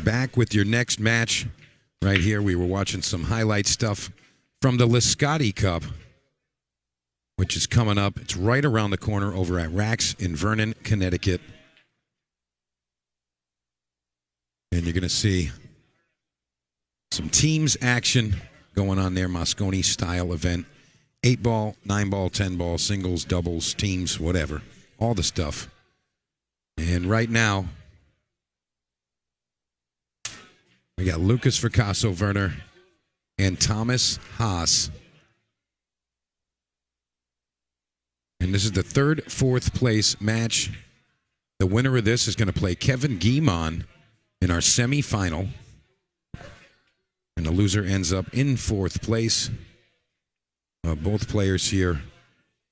back with your next match. Right here, we were watching some highlight stuff from the Liscotti Cup, which is coming up. It's right around the corner over at Rax in Vernon, Connecticut. And you're going to see some teams action going on there, Moscone-style event. 8-ball, 9-ball, 10-ball, singles, doubles, teams, whatever. All the stuff. And right now, we got Lukas Fracasso-Verner and Thomas Haas. And this is the third, fourth place match. The winner of this is going to play Kevin Guimond in our semifinal. And the loser ends up in fourth place. Both players here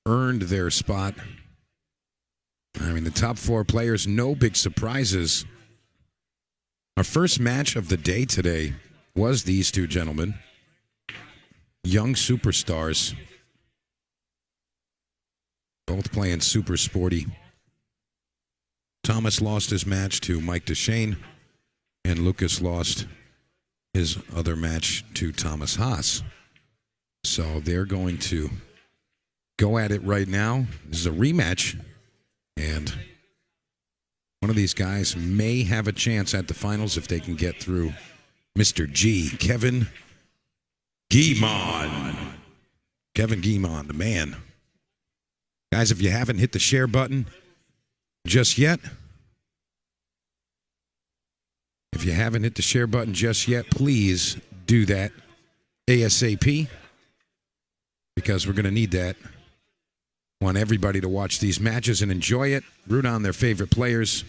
earned their spot. I mean, the top four players, no big surprises. Our first match of the day today was these two gentlemen. Young superstars. Both playing super sporty. Thomas lost his match to Mike DeShane, and Lucas lost his other match to Thomas Haas. So they're going to go at it right now. This is a rematch, and one of these guys may have a chance at the finals if they can get through Mr. G, Kevin Guimond. Kevin Guimond, the man. Guys, if you haven't hit the share button just yet, please do that ASAP, because we're going to need that. Want everybody to watch these matches and enjoy it. Root on their favorite players.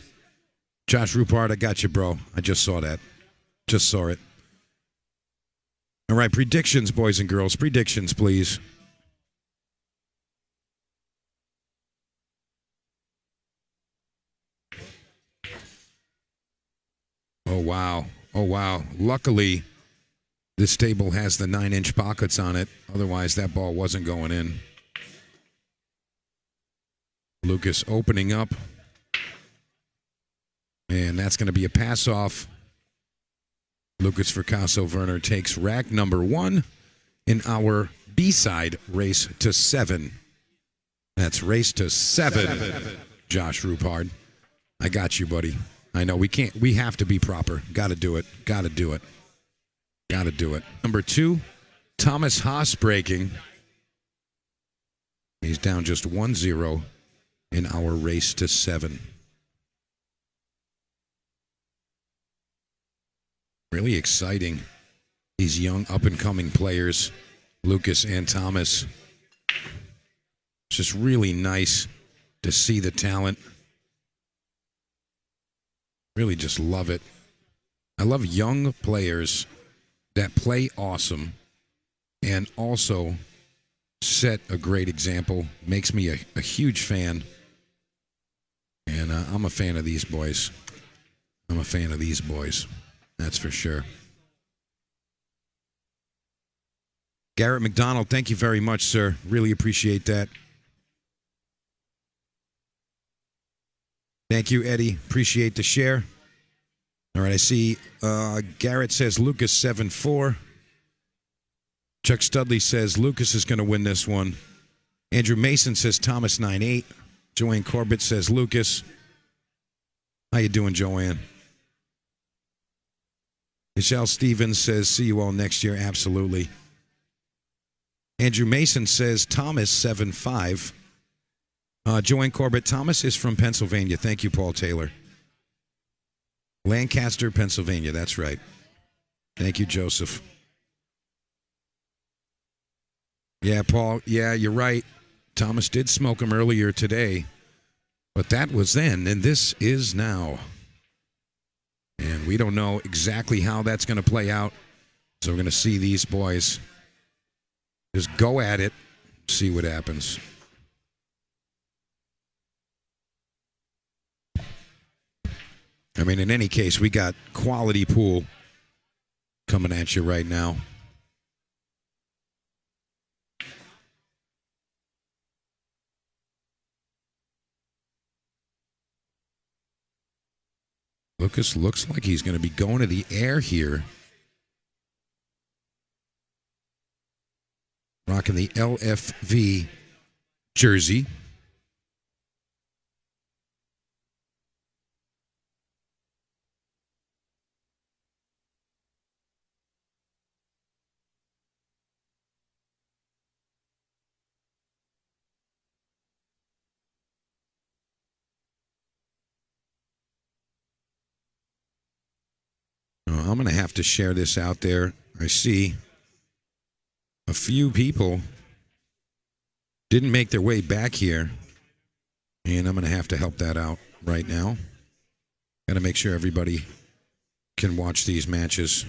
Josh Rupert, I got you, bro. I just saw that. Just saw it. All right, predictions, boys and girls. Predictions, please. Oh, wow. Oh, wow. Luckily, this table has the 9-inch pockets on it. Otherwise, that ball wasn't going in. Lucas opening up. And that's going to be a pass-off. Lukas Fracasso-Verner takes rack number 1 in our B-side race to 7. That's race to 7, Josh Rupert. I got you, buddy. I know we have to be proper. Got to do it. Number 2, Thomas Haas breaking. He's down just 1-0 in our race to 7. Really exciting. These young up-and-coming players, Lucas and Thomas. It's just really nice to see the talent. Really just love it. I love young players that play awesome and also set a great example. Makes me a huge fan. And I'm a fan of these boys. That's for sure. Garrett McDonald, thank you very much, sir. Really appreciate that. Thank you, Eddie. Appreciate the share. All right, I see Garrett says Lucas 7-4. Chuck Studley says Lucas is going to win this one. Andrew Mason says Thomas 9-8. Joanne Corbett says Lucas. How you doing, Joanne? Michelle Stevens says, see you all next year. Absolutely. Andrew Mason says Thomas 7-5. Joanne Corbett, Thomas is from Pennsylvania. Thank you, Paul Taylor. Lancaster, Pennsylvania. That's right. Thank you, Joseph. Yeah, Paul. Yeah, you're right. Thomas did smoke him earlier today. But that was then, and this is now. And we don't know exactly how that's going to play out. So we're going to see these boys just go at it, see what happens. I mean, in any case, we got quality pool coming at you right now. Lucas looks like he's going to be going to the air here. Rocking the LFV jersey. I'm going to have to share this out there. I see a few people didn't make their way back here, and I'm going to have to help that out right now. Got to make sure everybody can watch these matches.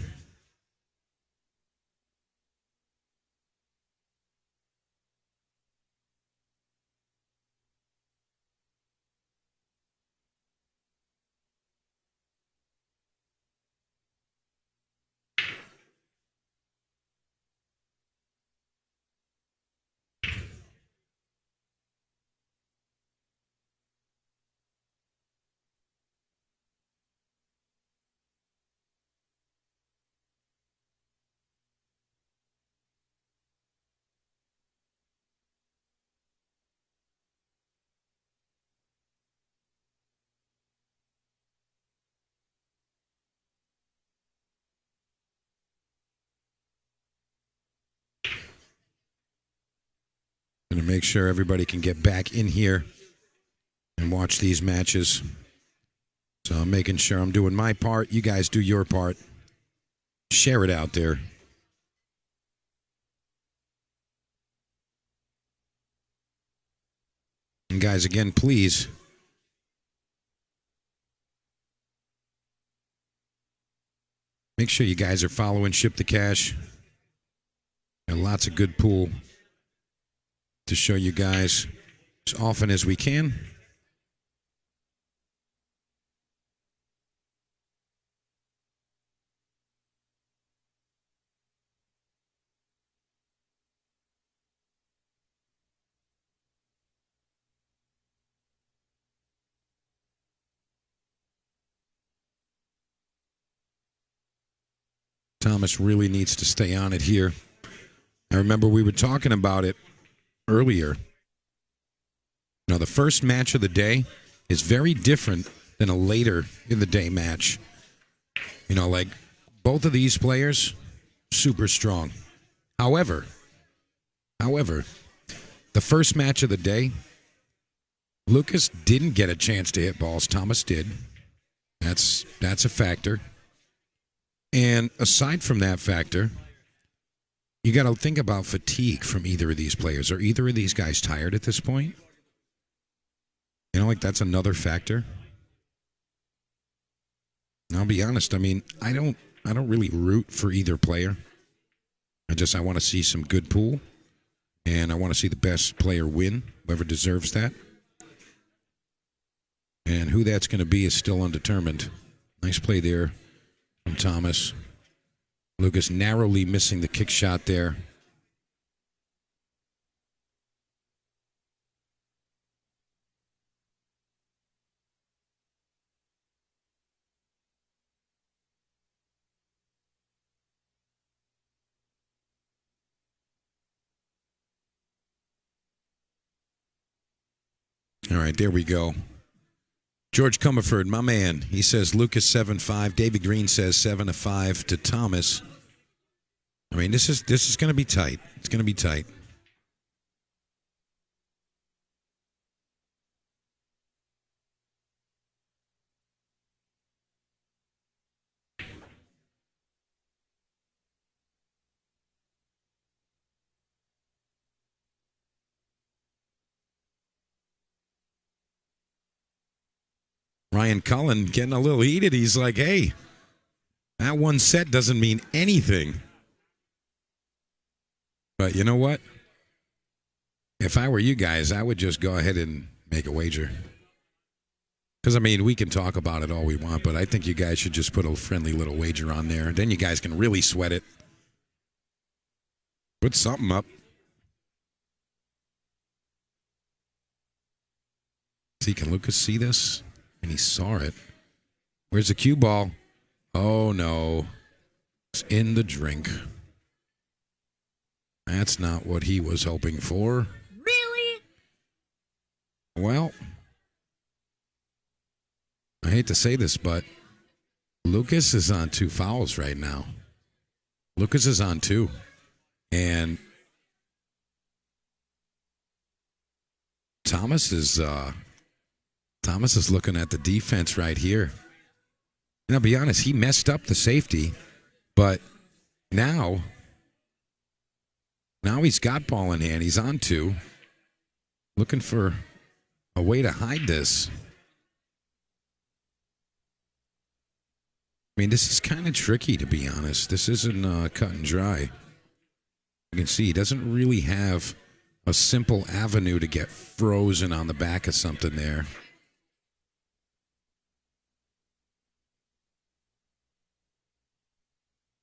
Going to make sure everybody can get back in here and watch these matches. So I'm making sure I'm doing my part. You guys do your part. Share it out there. And guys, again, please make sure you guys are following Ship the Cash. And lots of good pool to show you guys as often as we can. Thomas really needs to stay on it here. I remember we were talking about it earlier. You know, the first match of the day is very different than a later in the day match. You know, like both of these players, super strong. However, the first match of the day, Lucas didn't get a chance to hit balls. Thomas did. That's a factor. And aside from that factor, you got to think about fatigue from either of these players. Are either of these guys tired at this point? You know, like that's another factor. And I'll be honest. I mean, I don't really root for either player. I want to see some good pool, and I want to see the best player win, whoever deserves that. And who that's going to be is still undetermined. Nice play there from Thomas. Lucas narrowly missing the kick shot there. All right, there we go. George Comerford, my man, he says Lucas 7-5. David Green says 7-5 to Thomas. I mean, this is going to be tight. It's going to be tight. Ryan Cullen getting a little heated. He's like, hey, that one set doesn't mean anything. But you know what? If I were you guys, I would just go ahead and make a wager. Because, I mean, we can talk about it all we want, but I think you guys should just put a friendly little wager on there. Then you guys can really sweat it. Put something up. See, can Lucas see this? And he saw it. Where's the cue ball? Oh, no. It's in the drink. That's not what he was hoping for. Really? Well, I hate to say this, but Lukas is on 2 fouls right now. Lukas is on 2. And Thomas is looking at the defense right here. And I'll be honest, he messed up the safety, but now he's got ball in hand. He's on 2. Looking for a way to hide this. I mean, this is kind of tricky, to be honest. This isn't cut and dry. You can see he doesn't really have a simple avenue to get frozen on the back of something there.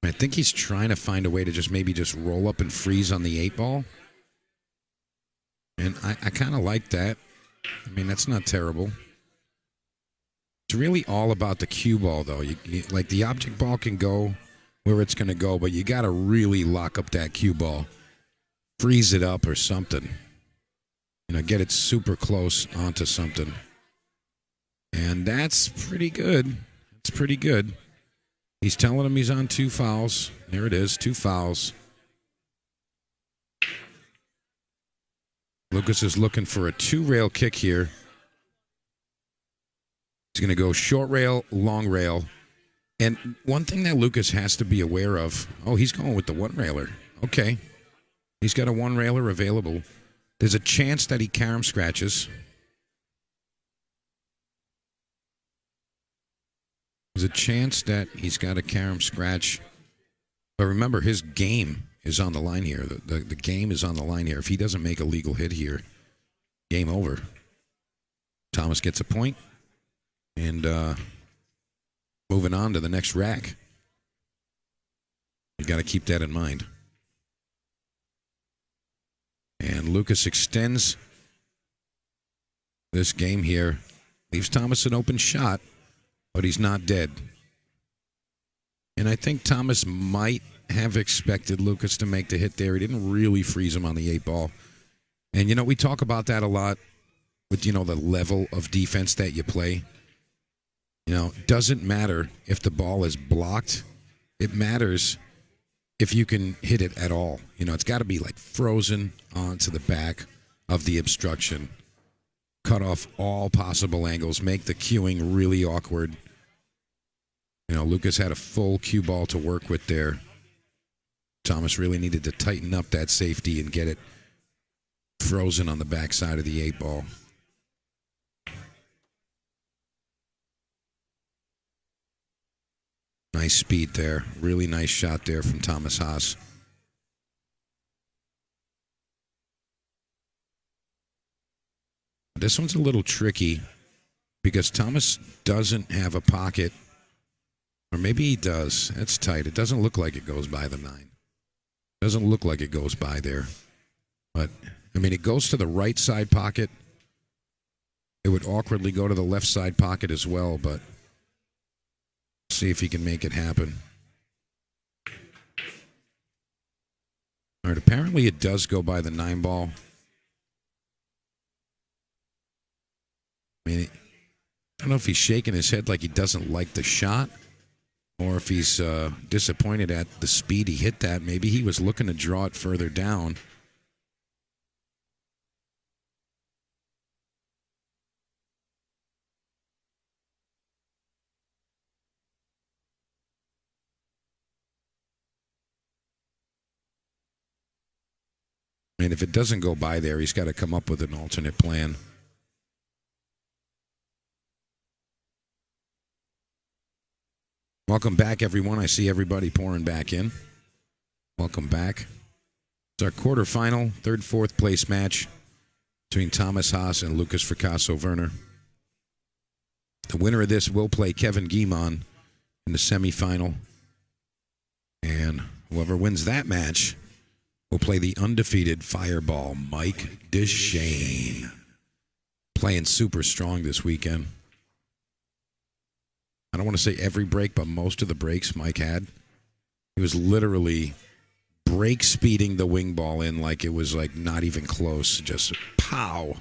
I think he's trying to find a way to just roll up and freeze on the 8 ball. And I kind of like that. I mean, that's not terrible. It's really all about the cue ball, though. Like, the object ball can go where it's going to go, but you got to really lock up that cue ball. Freeze it up or something. Get it super close onto something. And that's pretty good. It's pretty good. He's telling him he's on 2 fouls. There it is, 2 fouls. Lukas is looking for a 2-rail kick here. He's going to go short rail, long rail. And one thing that Lukas has to be aware of, he's going with the 1-railer. Okay. He's got a 1-railer available. There's a chance that he carom scratches. There's a chance that he's got a carom scratch. But remember, his game is on the line here. The game is on the line here. If he doesn't make a legal hit here, game over. Thomas gets a point. And moving on to the next rack. You got to keep that in mind. And Lukas extends this game here. Leaves Thomas an open shot, but he's not dead. And I think Thomas might have expected Lukas to make the hit there. He didn't really freeze him on the 8 ball. And, we talk about that a lot with, the level of defense that you play. It doesn't matter if the ball is blocked. It matters if you can hit it at all. It's got to be like frozen onto the back of the obstruction. Cut off all possible angles. Make the cueing really awkward. Lukas had a full cue ball to work with there. Thomas really needed to tighten up that safety and get it frozen on the backside of the 8 ball. Nice speed there. Really nice shot there from Thomas Haas. This one's a little tricky because Thomas doesn't have a pocket. Or maybe he does. That's tight. It doesn't look like it goes by the 9. Doesn't look like it goes by there. But, it goes to the right side pocket. It would awkwardly go to the left side pocket as well, but see if he can make it happen. All right, apparently it does go by the 9 ball. I don't know if he's shaking his head like he doesn't like the shot or if he's disappointed at the speed he hit that. Maybe he was looking to draw it further down. And if it doesn't go by there, he's got to come up with an alternate plan. Welcome back, everyone. I see everybody pouring back in. Welcome back. It's our quarterfinal, 3rd, 4th place match between Thomas Haas and Lukas Fracasso-Verner. The winner of this will play Kevin Guimond in the semifinal. And whoever wins that match will play the undefeated Fireball, Mike Deshane. Playing super strong this weekend. I don't want to say every break, but most of the breaks Mike had. He was literally break speeding the wing ball in like it was like not even close. Just pow.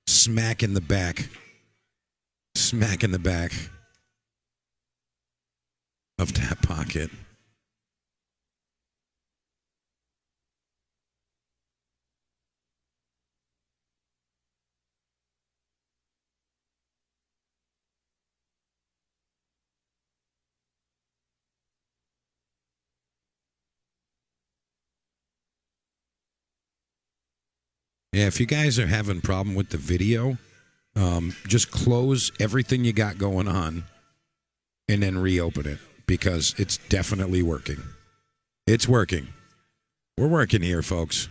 Smack in the back. Smack in the back of that pocket. Yeah, if you guys are having a problem with the video, just close everything you got going on and then reopen it because it's definitely working. It's working. We're working here, folks.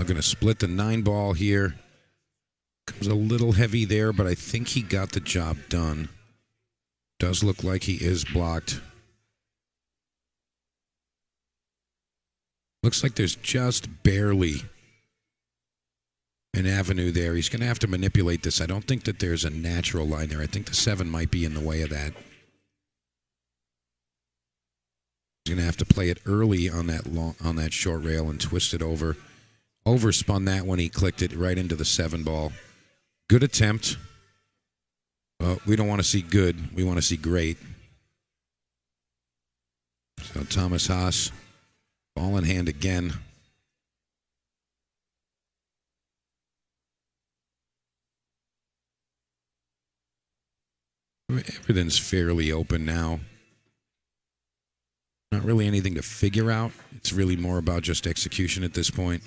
I'm going to split the 9-ball here. Comes a little heavy there, but I think he got the job done. Does look like he is blocked. Looks like there's just barely an avenue there. He's going to have to manipulate this. I don't think that there's a natural line there. I think the 7 might be in the way of that. He's going to have to play it early on that short rail and twist it over. Overspun that when he clicked it right into the 7 ball. Good attempt. We don't want to see good. We want to see great. So Thomas Haas, ball in hand again. Everything's fairly open now. Not really anything to figure out. It's really more about just execution at this point.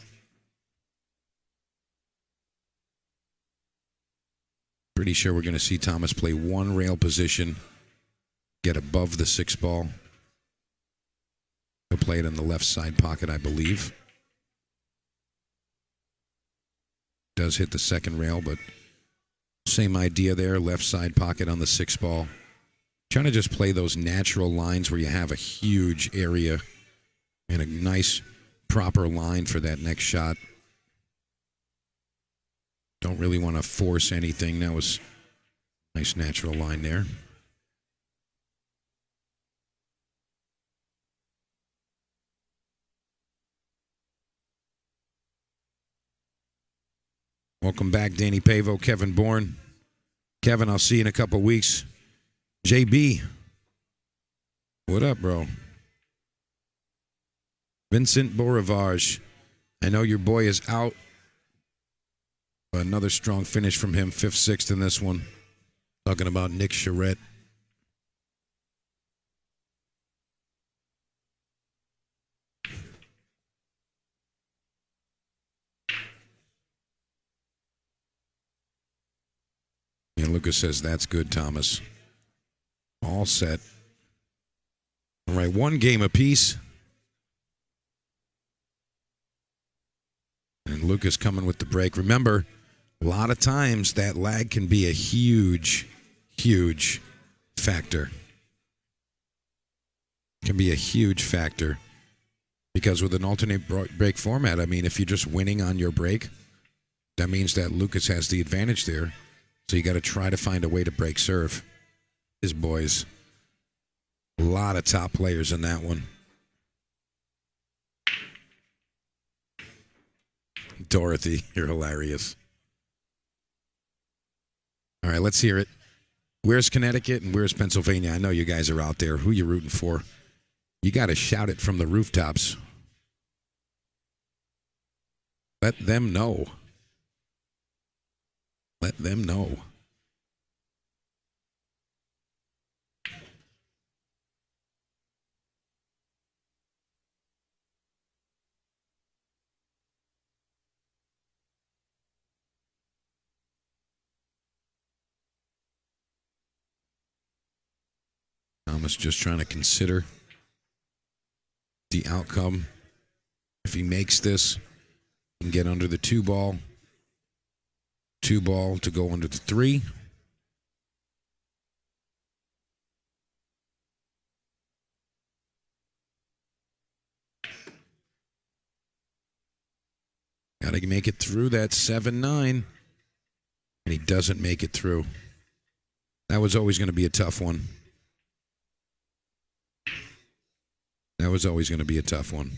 Pretty sure we're going to see Thomas play one rail position, get above the 6 ball. He'll play it in the left side pocket, I believe. Does hit the 2nd rail, but same idea there. Left side pocket on the 6 ball. Trying to just play those natural lines where you have a huge area and a nice, proper line for that next shot. Don't really want to force anything. That was a nice natural line there. Welcome back, Danny Pavo, Kevin Bourne. Kevin, I'll see you in a couple weeks. JB, what up, bro? Vincent Boravage, I know your boy is out. Another strong finish from him, 5th, 6th in this one. Talking about Nick Charette. And Lucas says, that's good, Thomas. All set. All right, 1 game apiece. And Lucas coming with the break. Remember, a lot of times that lag can be a huge, huge factor. Can be a huge factor. Because with an alternate break format, I mean, if you're just winning on your break, that means that Lucas has the advantage there. So you got to try to find a way to break serve. His boys. A lot of top players in that one. Dorothy, you're hilarious. All right, let's hear it. Where's Connecticut and where's Pennsylvania? I know you guys are out there. Who you rooting for? You got to shout it from the rooftops. Let them know. Let them know. Thomas just trying to consider the outcome. If he makes this, he can get under the 2 ball. 2 ball to go under the 3. to make it through that 7-9. And he doesn't make it through. That was always going to be a tough one. That was always going to be a tough one.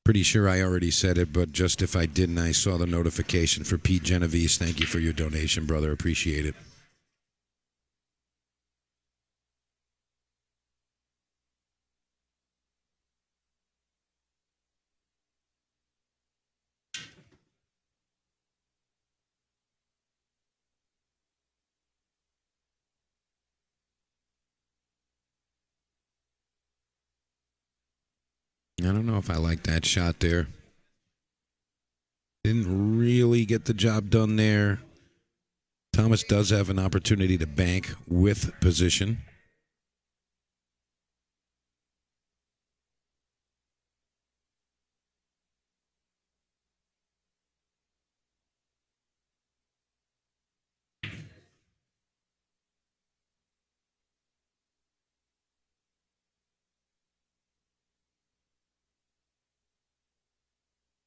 Pretty sure I already said it, but just if I didn't, I saw the notification for Pete Genovese. Thank you for your donation, brother. Appreciate it. I don't know if I like that shot there. Didn't really get the job done there. Thomas does have an opportunity to bank with position.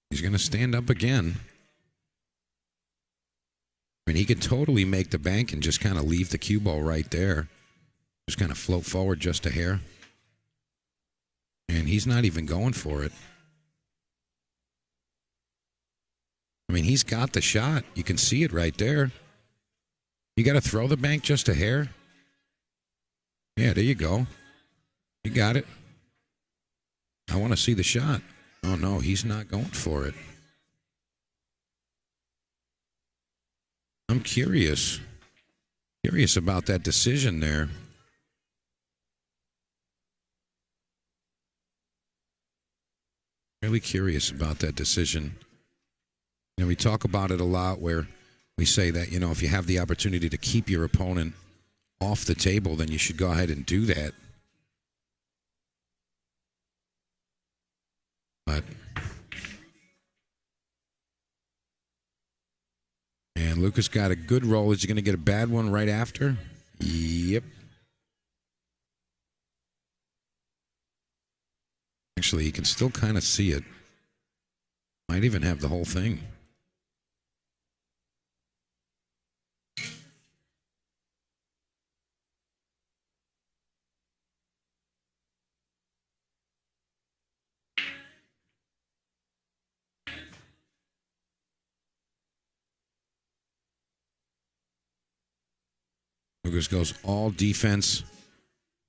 He's going to stand up again. I mean, he could totally make the bank and just kind of leave the cue ball right there. Just kind of float forward just a hair. And he's not even going for it. I mean, he's got the shot. You can see it right there. You got to throw the bank just a hair. Yeah, there you go. You got it. I want to see the shot. Oh, no, he's not going for it. I'm curious. Curious about that decision there. Really curious about that decision. You know, we talk about it a lot where we say that, you know, if you have the opportunity to keep your opponent off the table, then you should go ahead and do that. But and Lucas got a good roll. Is he going to get a bad one right after? Yep. Actually, you can still kind of see it. Might even have the whole thing. Lucas goes all defense.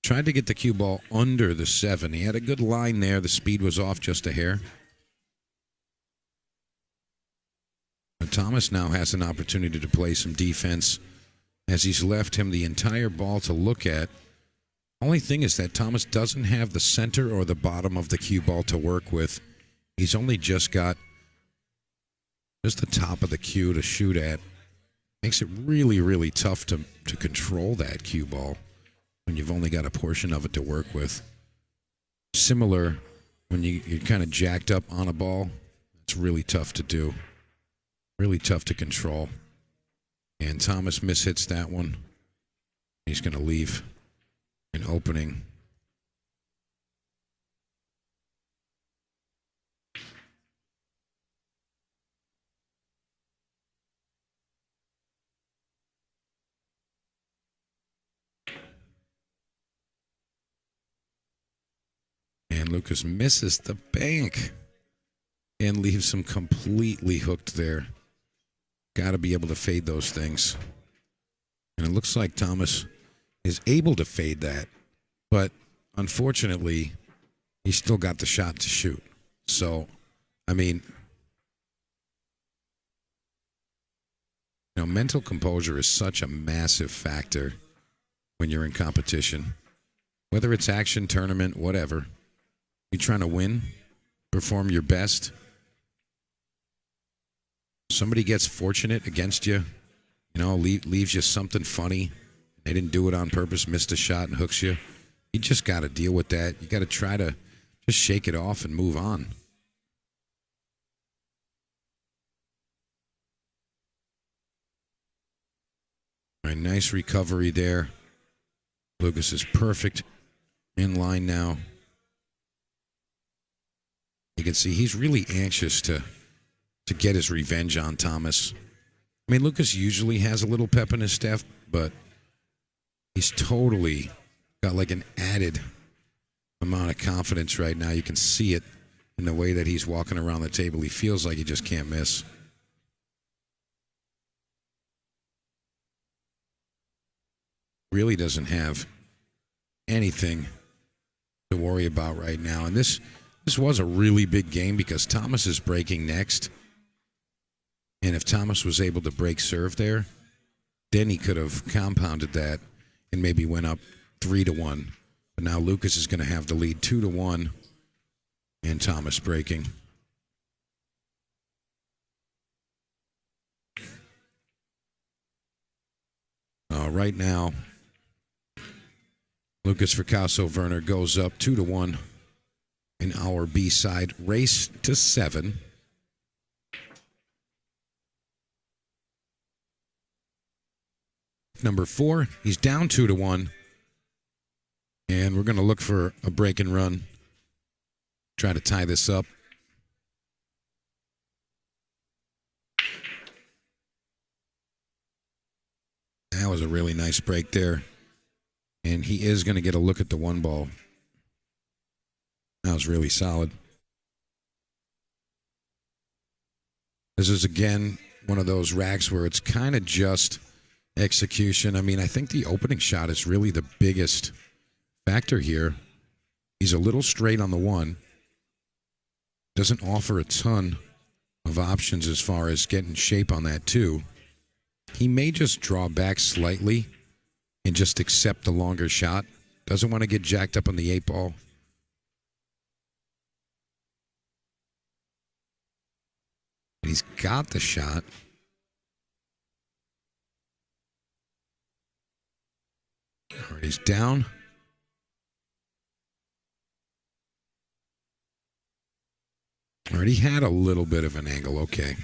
Tried to get the cue ball under the 7. He had a good line there. The speed was off just a hair. But Thomas now has an opportunity to play some defense as he's left him the entire ball to look at. Only thing is that Thomas doesn't have the center or the bottom of the cue ball to work with. He's only just got just the top of the cue to shoot at. Makes it really, really tough to control that cue ball when you've only got a portion of it to work with. Similar when you're kind of jacked up on a ball. It's really tough to do. Really tough to control. And Thomas mishits that one. He's going to leave an opening. And Lucas misses the bank and leaves him completely hooked there. Got to be able to fade those things. And it looks like Thomas is able to fade that. But unfortunately, he's still got the shot to shoot. So, I mean, you know, mental composure is such a massive factor when you're in competition. Whether it's action, tournament, whatever. You're trying to win, perform your best. somebody gets fortunate against you, leaves you something funny. They didn't do it on purpose, missed a shot and hooks you. You just got to deal with that. You got to try to just shake it off and move on. All right, nice recovery there. Lukas is perfect in line now. You can see he's really anxious to get his revenge on Thomas. I mean, Lukas usually has a little pep in his step, but he's totally got like an added amount of confidence right now. You can see it in the way that he's walking around the table. He feels like he just can't miss. Really doesn't have anything to worry about right now. And this was a really big game because Thomas is breaking next. And if Thomas was able to break serve there, then he could have compounded that and maybe went up 3-1. But now Lukas is going to have the lead 2-1 and Thomas breaking. Right now, Lukas Fracasso-Verner goes up 2-1 in our B side. Race to 7. Number 4, he's down 2-1. And we're going to look for a break and run. Try to tie this up. That was a really nice break there. And he is going to get a look at the 1 ball. That was really solid. This is, again, one of those racks where it's kind of just execution. I mean, I think the opening shot is really the biggest factor here. He's a little straight on the 1. Doesn't offer a ton of options as far as getting shape on that 2. He may just draw back slightly and just accept the longer shot. Doesn't want to get jacked up on the 8 ball. He's got the shot. All right, he's down. All right, he had a little bit of an angle. Okay.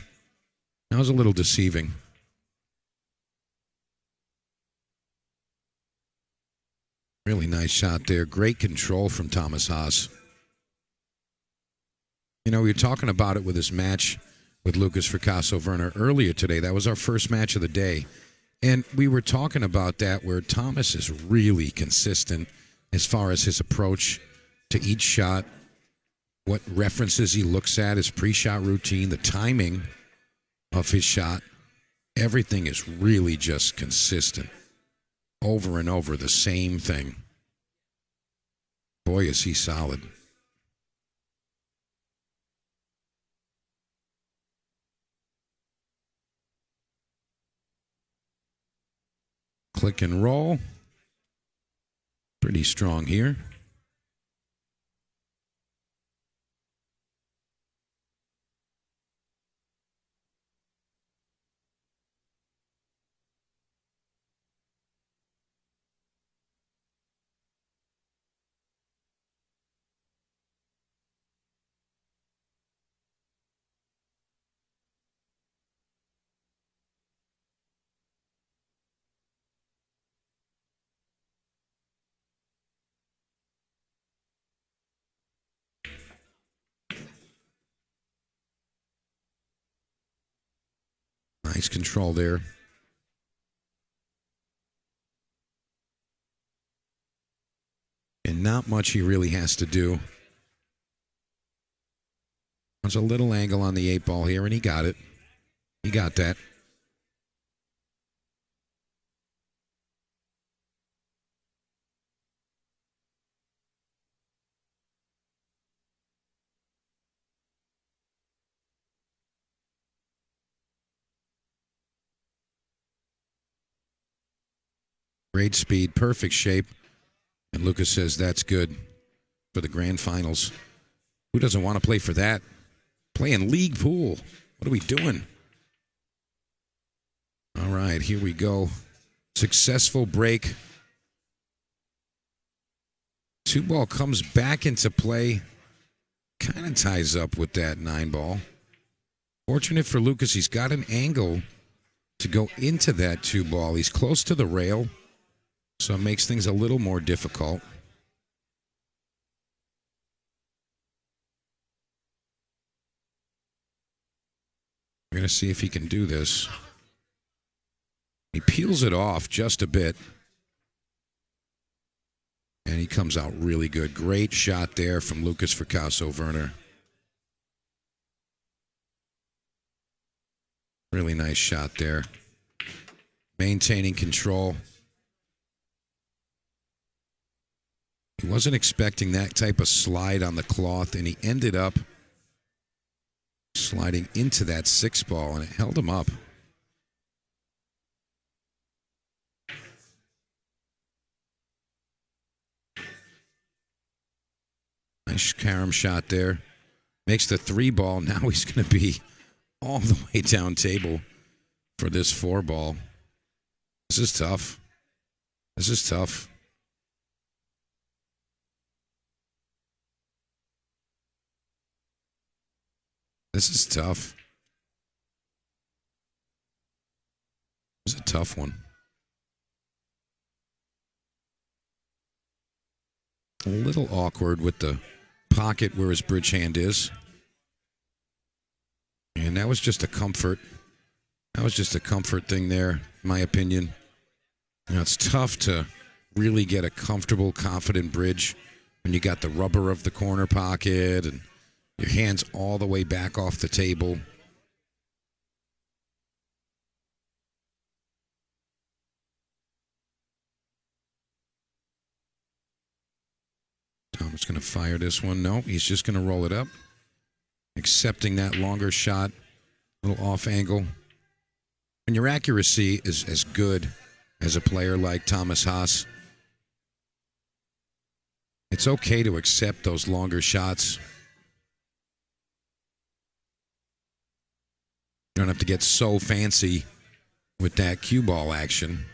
That was a little deceiving. Really nice shot there. Great control from Thomas Haas. We were talking about it with his match with Lukas Fracasso-Verner earlier today. That was our first match of the day. And we were talking about that where Thomas is really consistent as far as his approach to each shot, what references he looks at, his pre-shot routine, the timing of his shot. Everything is really just consistent. Over and over, the same thing. Boy, is he solid. Click and roll. Pretty strong here. Nice control there. And not much he really has to do. There's a little angle on the 8 ball here, and he got it. He got that. Great speed, perfect shape. And Lukas says that's good for the grand finals. Who doesn't want to play for that? Playing league pool. What are we doing? All right, here we go. Successful break. 2-ball comes back into play. Kind of ties up with that 9-ball. Fortunate for Lukas, he's got an angle to go into that 2-ball. He's close to the rail, so it makes things a little more difficult. We're going to see if he can do this. He peels it off just a bit. And he comes out really good. Great shot there from Lukas Fracasso-Verner. Really nice shot there. Maintaining control. He wasn't expecting that type of slide on the cloth, and he ended up sliding into that 6-ball, and it held him up. Nice carom shot there. Makes the 3-ball. Now he's going to be all the way down table for this 4-ball. This is tough. This is tough. This is tough. This is a tough one. A little awkward with the pocket where his bridge hand is. And that was just a comfort. That was just a comfort thing there, in my opinion. You know, it's tough to really get a comfortable, confident bridge when you got the rubber of the corner pocket and your hands all the way back off the table. Tom's going to fire this one. No, he's just going to roll it up. Accepting that longer shot, a little off angle. When your accuracy is as good as a player like Thomas Haas, it's okay to accept those longer shots. You don't have to get so fancy with that cue ball action.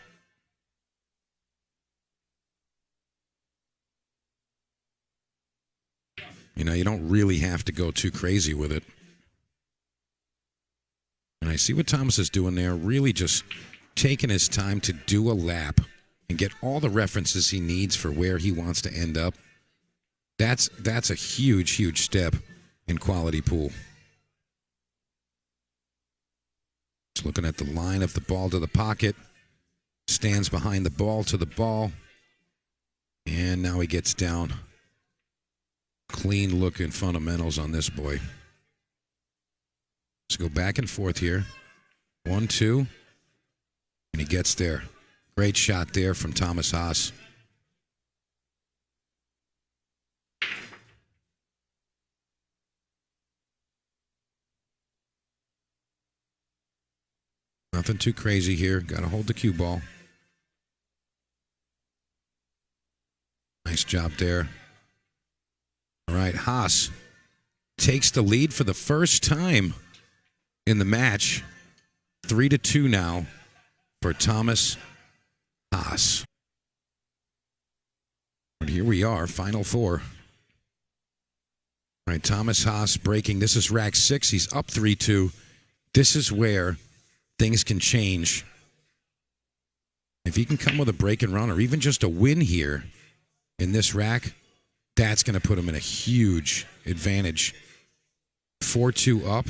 You know, you don't really have to go too crazy with it. And I see what Thomas is doing there, really just taking his time to do a lap and get all the references he needs for where he wants to end up. That's a huge, huge step in quality pool. Just looking at the line of the ball to the pocket. Stands behind the ball to the ball. And now he gets down. Clean looking fundamentals on this boy. Let's go back and forth here. 1-2. And he gets there. Great shot there from Thomas Haas. Nothing too crazy here. Got to hold the cue ball. Nice job there. All right, Haas takes the lead for the first time in the match. 3-2 now for Thomas Haas. But here we are, final 4. All right, Thomas Haas breaking. This is rack 6. He's up 3-2. This is where things can change. If he can come with a break and run or even just a win here in this rack, that's going to put him in a huge advantage. 4-2 up.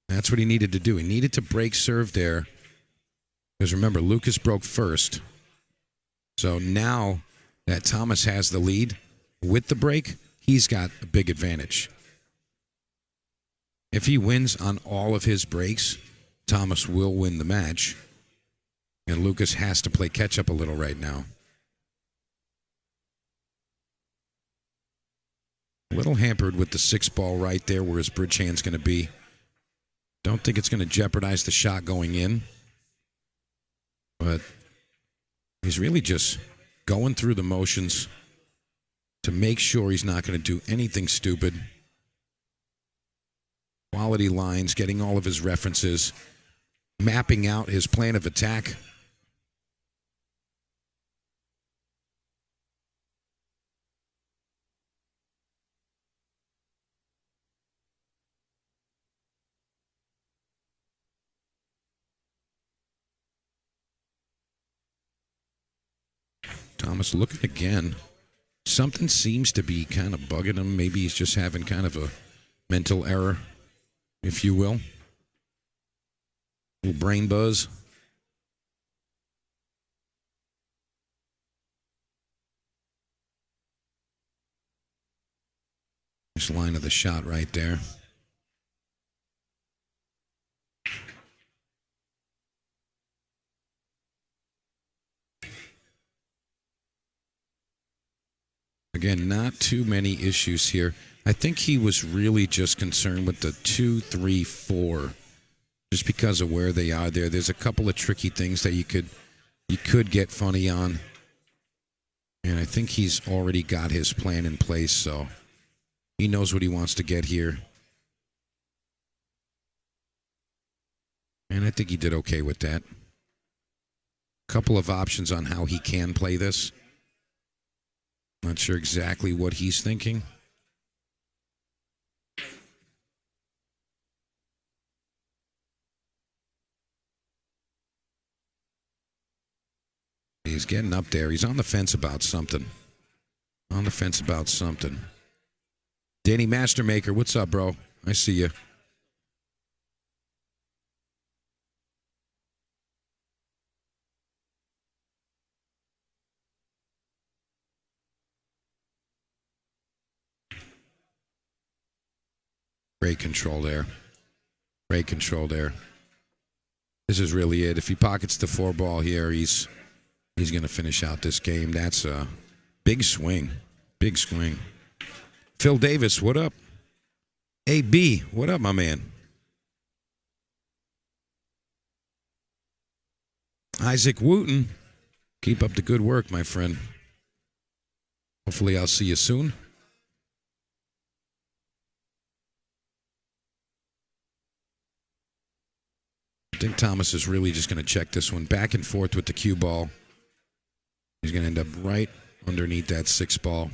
That's what he needed to do. He needed to break serve there. Because remember, Lukas broke first. So now that Thomas has the lead with the break, he's got a big advantage. If he wins on all of his breaks, Thomas will win the match. And Lukas has to play catch up a little right now. A little hampered with the 6-ball right there where his bridge hand's going to be. Don't think it's going to jeopardize the shot going in. But he's really just going through the motions to make sure he's not going to do anything stupid. Quality lines, getting all of his references. mapping out his plan of attack. Thomas looking again. Something seems to be kind of bugging him. Maybe he's just having kind of a mental error, if you will. A little brain buzz. Nice line of the shot right there. Again, not too many issues here. I think he was really just concerned with the 2, 3, 4, just because of where they are there. There's a couple of tricky things that you could get funny on, and I think he's already got his plan in place, so he knows what he wants to get here. And I think he did okay with that. Couple of options on how he can play this. Not sure exactly what he's thinking. He's getting up there. He's on the fence about something. Danny Mastermaker, what's up, bro? I see you. Great control there. This is really it. If he pockets the 4 ball here, he's going to finish out this game. That's a big swing. Phil Davis, what up? AB, what up, my man? Isaac Wooten, keep up the good work, my friend. Hopefully I'll see you soon. I think Thomas is really just going to check this one back and forth with the cue ball. He's going to end up right underneath that 6 ball.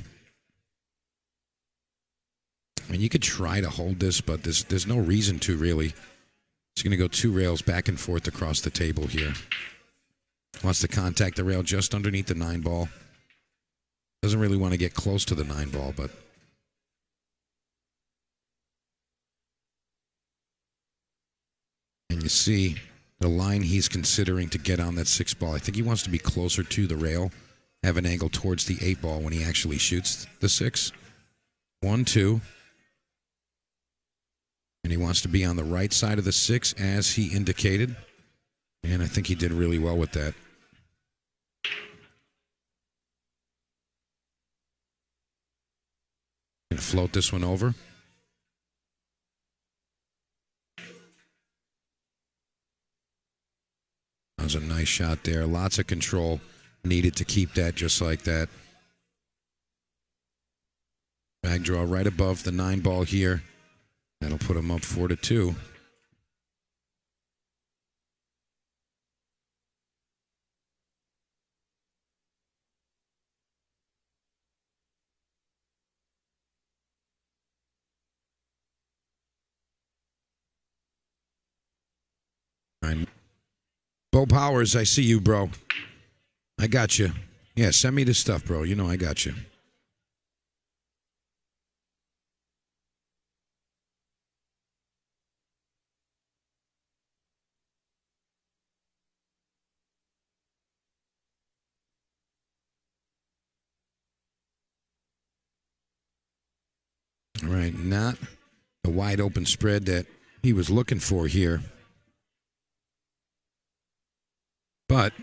I mean, you could try to hold this, but there's no reason to, really. He's going to go 2 rails back and forth across the table here. Wants to contact the rail just underneath the 9 ball. Doesn't really want to get close to the 9 ball, but... And you see the line he's considering to get on that 6 ball. I think he wants to be closer to the rail, have an angle towards the 8 ball when he actually shoots the 6. 1, 2. And he wants to be on the right side of the 6 as he indicated. And I think he did really well with that. Gonna float this one over. That was a nice shot there. Lots of control needed to keep that just like that. Bag draw right above the 9 ball here. That'll put him up 4-2. Bo Powers, I see you, bro. I got you. Yeah, send me the stuff, bro. You know I got you. All right, not the wide open spread that he was looking for here. But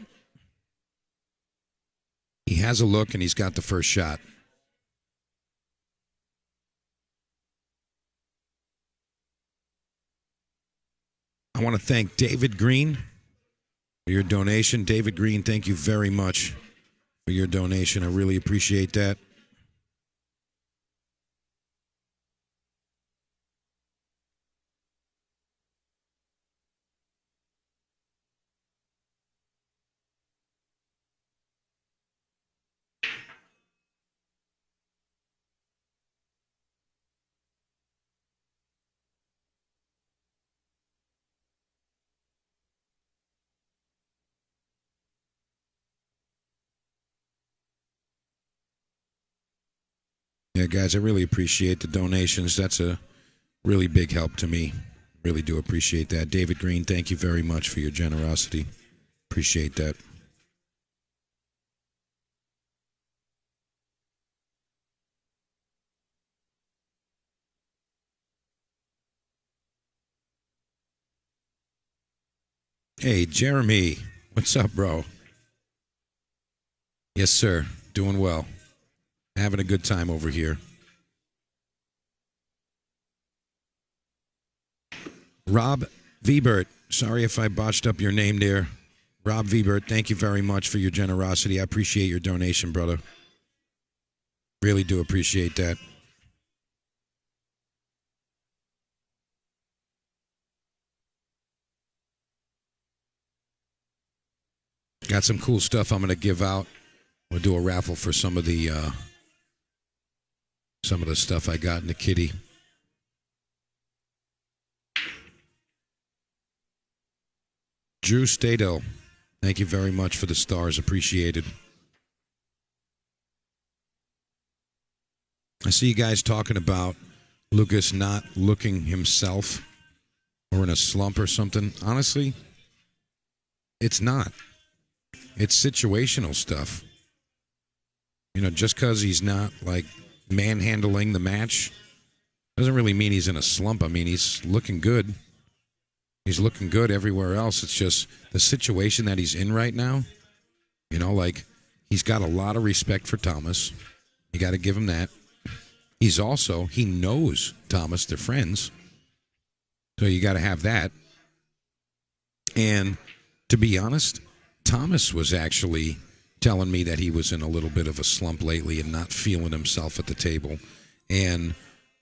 he has a look and he's got the first shot. I want to thank David Green for your donation. David Green, thank you very much for your donation. I really appreciate that. Yeah, guys, I really appreciate the donations. That's a really big help to me. Really do appreciate that. David Green, thank you very much for your generosity. Appreciate that. Hey, Jeremy. What's up, bro? Yes, sir. Doing well. Having a good time over here. Rob Viebert. Sorry if I botched up your name there. Rob Viebert, thank you very much for your generosity. I appreciate your donation, brother. Really do appreciate that. Got some cool stuff I'm going to give out. We'll do a raffle for some of the stuff I got in the kitty. Drew Stadel, thank you very much for the stars. Appreciated. I see you guys talking about Lucas not looking himself or in a slump or something. Honestly, it's not. It's situational stuff. You know, just because he's not, like, manhandling the match doesn't really mean he's in a slump. I mean, he's looking good. He's looking good everywhere else. It's just the situation that he's in right now. You know, like, he's got a lot of respect for Thomas. You got to give him that. He knows Thomas. They're friends. So you got to have that. And to be honest, Thomas was actually telling me that he was in a little bit of a slump lately and not feeling himself at the table. And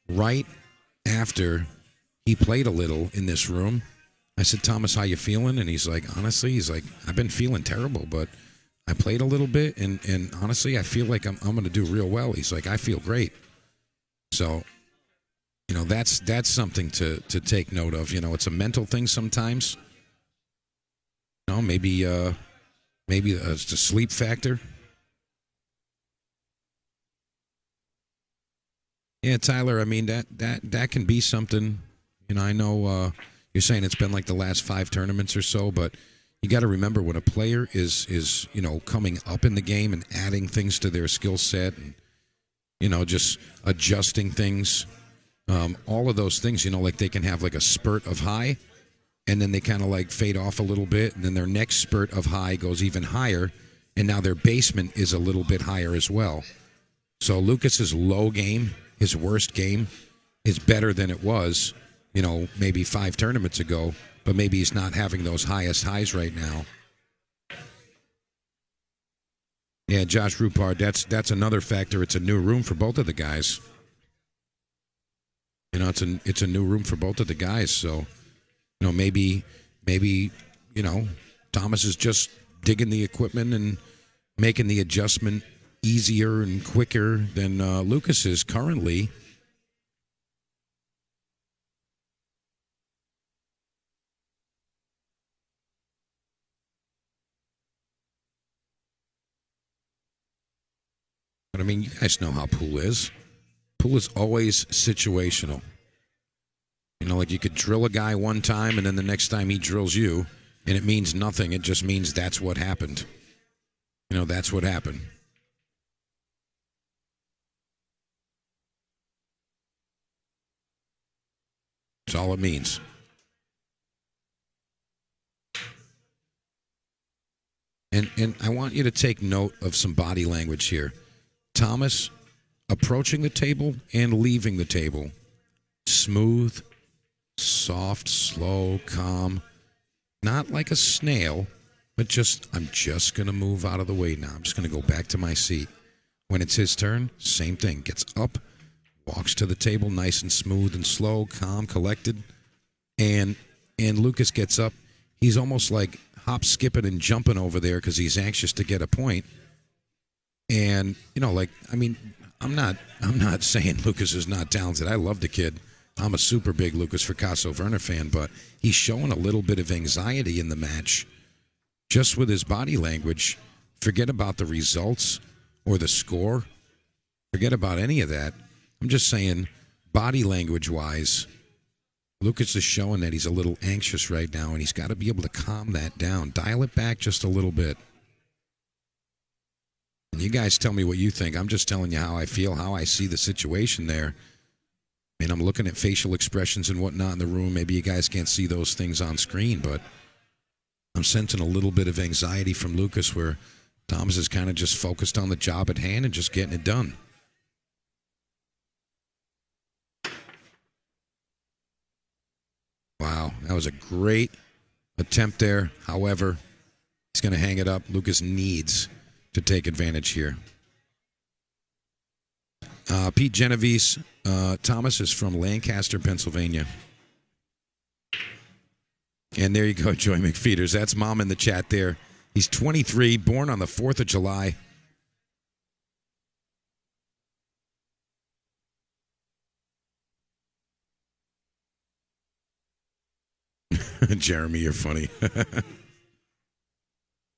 right after he played a little in this room, I said, Thomas, how you feeling? And he's like, honestly, I've been feeling terrible, but I played a little bit, and honestly, I feel like I'm going to do real well. He's like, I feel great. So, you know, that's something to take note of. You know, it's a mental thing sometimes. You know, maybe it's a sleep factor. Yeah, Tyler, I mean, that can be something. You know, I know you're saying it's been like the last 5 tournaments or so, but you got to remember when a player is, you know, coming up in the game and adding things to their skill set and, you know, just adjusting things, all of those things, you know, like they can have like a spurt of high, and then they kind of like fade off a little bit, and then their next spurt of high goes even higher, and now their basement is a little bit higher as well. So Lucas's low game, his worst game, is better than it was, you know, maybe 5 tournaments ago, but maybe he's not having those highest highs right now. Yeah, Josh Rupard, that's another factor. It's a new room for both of the guys. You know, it's a new room for both of the guys, so you know, maybe, you know, Thomas is just digging the equipment and making the adjustment easier and quicker than Lucas is currently. But I mean, you guys know how pool is. Pool is always situational. You know, like you could drill a guy one time, and then the next time he drills you, and it means nothing. It just means that's what happened. You know, that's what happened. That's all it means. And I want you to take note of some body language here. Thomas approaching the table and leaving the table. Smooth, soft, slow, calm. Not like a snail, but just, I'm just going to move out of the way now. I'm just going to go back to my seat. When it's his turn, same thing. Gets up, walks to the table nice and smooth and slow, calm, collected. And Lucas gets up. He's almost like hop, skipping, and jumping over there because he's anxious to get a point. And, you know, like, I mean, I'm not saying Lucas is not talented. I love the kid. I'm a super big Lukas Fracasso-Verner fan, but he's showing a little bit of anxiety in the match just with his body language. Forget about the results or the score. Forget about any of that. I'm just saying, body language-wise, Lukas is showing that he's a little anxious right now, and he's got to be able to calm that down. Dial it back just a little bit. And you guys tell me what you think. I'm just telling you how I feel, how I see the situation there. And I'm looking at facial expressions and whatnot in the room. Maybe you guys can't see those things on screen, but I'm sensing a little bit of anxiety from Lukas where Thomas is kind of just focused on the job at hand and just getting it done. Wow, that was a great attempt there. However, he's going to hang it up. Lukas needs to take advantage here. Pete Genovese, Thomas is from Lancaster, Pennsylvania. And there you go, Joy McFeeters. That's Mom in the chat there. He's 23, born on the 4th of July. Jeremy, you're funny.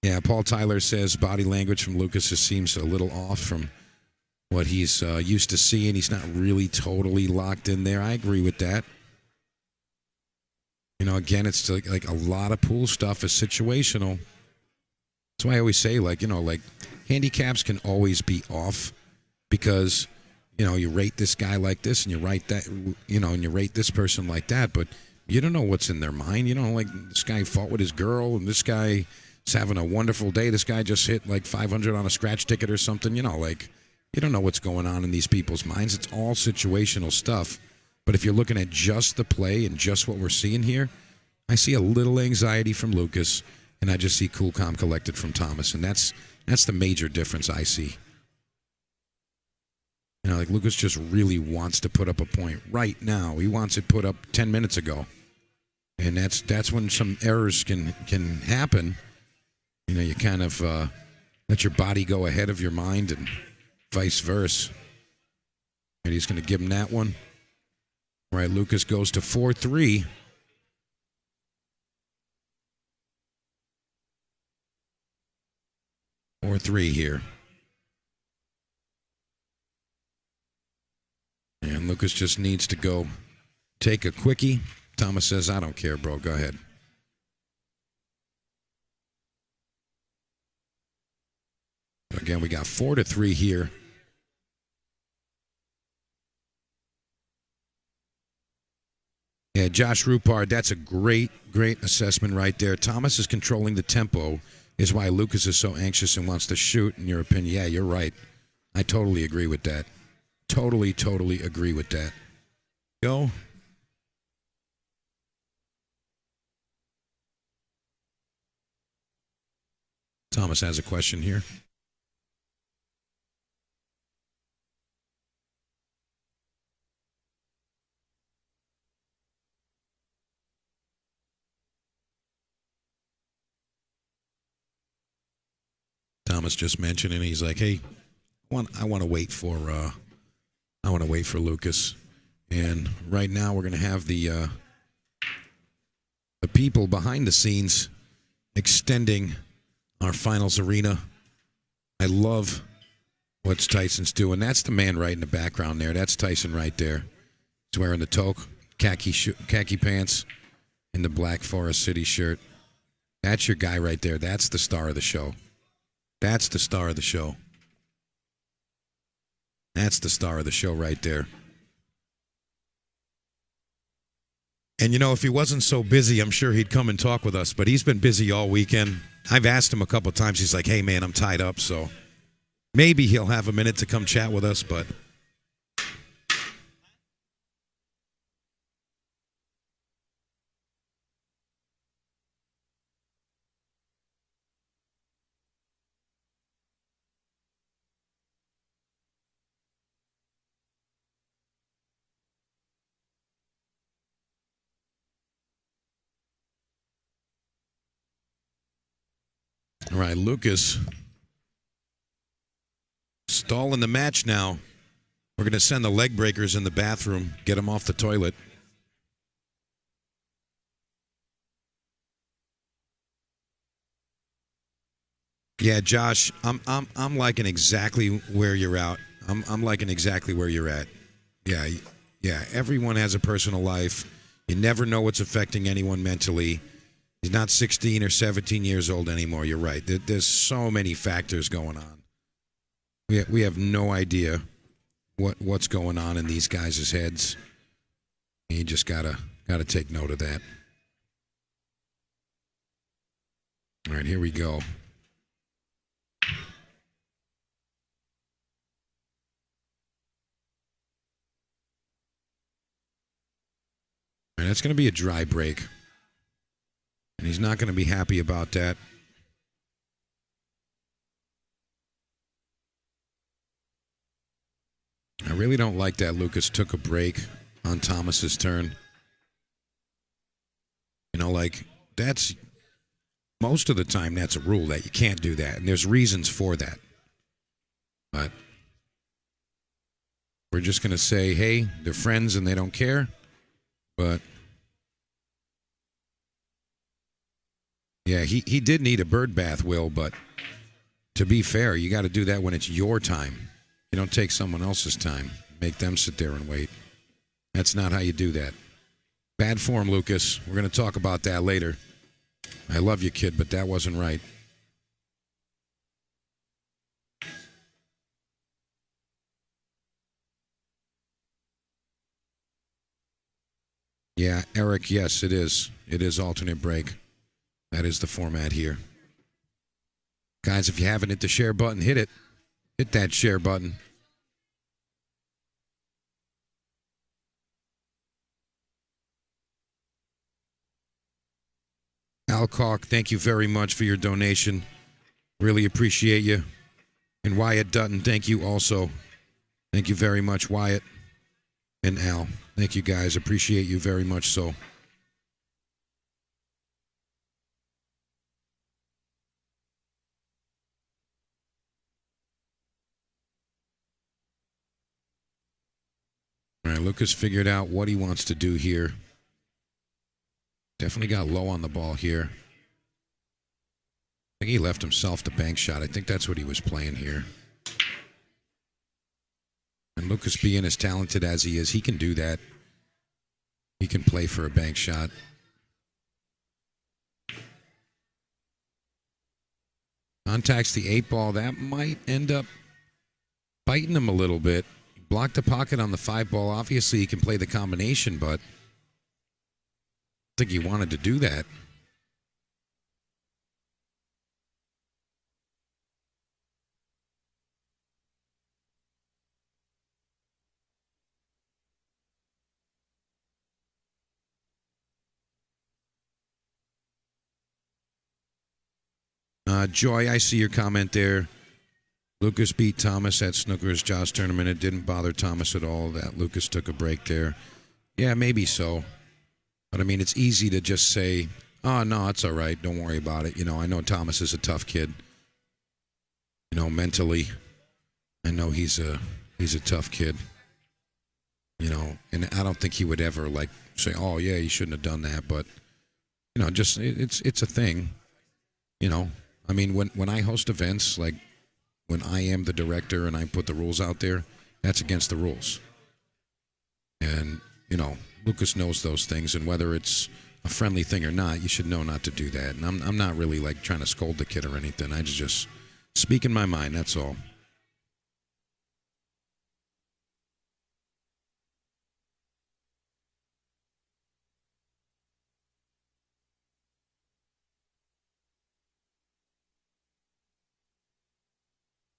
Yeah, Paul Tyler says body language from Lukas just seems a little off from what he's used to seeing. He's not really totally locked in there. I agree with that. You know, again, it's like a lot of pool stuff is situational. That's why I always say, like, you know, like handicaps can always be off because, you know, you rate this guy like this and you rate that, you know, and you rate this person like that, but you don't know what's in their mind. You know, like this guy fought with his girl and this guy is having a wonderful day. This guy just hit like 500 on a scratch ticket or something. You know, like you don't know what's going on in these people's minds. It's all situational stuff. But if you're looking at just the play and just what we're seeing here, I see a little anxiety from Lukas, and I just see cool, calm, collected from Thomas, and that's the major difference I see. You know, like Lukas just really wants to put up a point right now. He wants it put up 10 minutes ago, and that's when some errors can happen. You know, you kind of let your body go ahead of your mind, and vice versa. And he's going to give him that one. All right, Lukas goes to 4-3. Or 3 here. And Lukas just needs to go take a quickie. Thomas says, I don't care, bro. Go ahead. Again, we got 4-3 here. Yeah, Josh Rupard, that's a great assessment right there. Thomas is controlling the tempo, is why Lukas is so anxious and wants to shoot, in your opinion. Yeah, you're right. I totally agree with that. Totally agree with that. Go. Thomas has a question here. Thomas just mentioned, and he's like, "Hey, I want to wait for Lukas." And right now, we're going to have the people behind the scenes extending our finals arena. I love what Tyson's doing. That's the man right in the background there. That's Tyson right there. He's wearing the toque, khaki pants, and the black Forest City shirt. That's your guy right there. That's the star of the show. That's the star of the show. That's the star of the show right there. And, you know, if he wasn't so busy, I'm sure he'd come and talk with us. But he's been busy all weekend. I've asked him a couple of times. He's like, hey, man, I'm tied up. So maybe he'll have a minute to come chat with us. But all right, Lukas stalling the match now. We're going to send the leg breakers in the bathroom, get them off the toilet. Yeah, Josh, I'm liking exactly where you're at. I'm liking exactly where you're at. Yeah, yeah. Everyone has a personal life. You never know what's affecting anyone mentally. He's not 16 or 17 years old anymore. You're right. There's so many factors going on. We have no idea what's going on in these guys' heads. You just gotta take note of that. All right, here we go. And that's going to be a dry break. And he's not going to be happy about that. I really don't like that Lukas took a break on Thomas's turn. You know, like, that's most of the time that's a rule that you can't do that. And there's reasons for that. But we're just going to say, hey, they're friends and they don't care. But yeah, he did need a bird bath, Will, but to be fair, you got to do that when it's your time. You don't take someone else's time, make them sit there and wait. That's not how you do that. Bad form, Lukas. We're going to talk about that later. I love you, kid, but that wasn't right. Yeah, Eric, yes, it is. It is alternate break. That is the format here. Guys, if you haven't hit the share button, hit it. Hit that share button. Alcock, thank you very much for your donation. Really appreciate you. And Wyatt Dutton, thank you also. Thank you very much, Wyatt and Al. Thank you, guys. Appreciate you very much so. All right, Lukas figured out what he wants to do here. Definitely got low on the ball here. I think he left himself the bank shot. I think that's what he was playing here. And Lukas, being as talented as he is, he can do that. He can play for a bank shot. Contacts the 8-ball. That might end up biting him a little bit. Blocked the pocket on the 5-ball. Obviously, he can play the combination, but I think he wanted to do that. Joy, I see your comment there. Lukas beat Thomas at Snooker's Joust tournament. It didn't bother Thomas at all that Lukas took a break there. Yeah, maybe so. But, I mean, it's easy to just say, oh, no, it's all right. Don't worry about it. You know, I know Thomas is a tough kid. You know, mentally, I know he's a tough kid. You know, and I don't think he would ever, like, say, oh, yeah, you shouldn't have done that. But, you know, just it's a thing. You know, I mean, when I host events, like when I am the director and I put the rules out there, that's against the rules. And, you know, Lukas knows those things, and whether it's a friendly thing or not, you should know not to do that. And I'm not really, like, trying to scold the kid or anything. I just speak in my mind, that's all.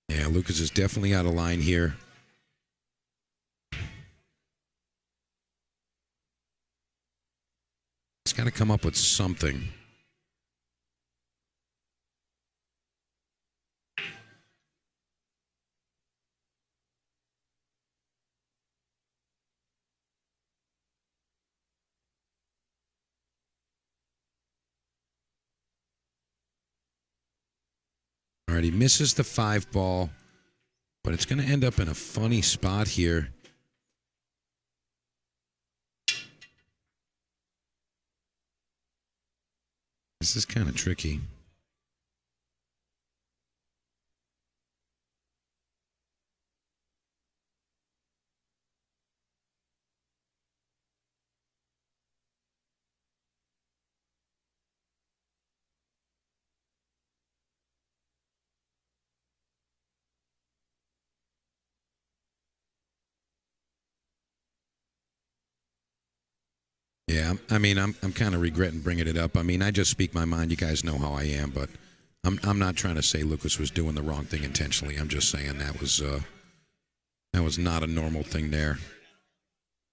Yeah, Lukas is definitely out of line here. He's got to come up with something. All right, he misses the 5-ball, but it's going to end up in a funny spot here. This is kind of tricky. Yeah, I mean, I'm kind of regretting bringing it up. I mean, I just speak my mind. You guys know how I am, but I'm not trying to say Lucas was doing the wrong thing intentionally. I'm just saying that was not a normal thing there.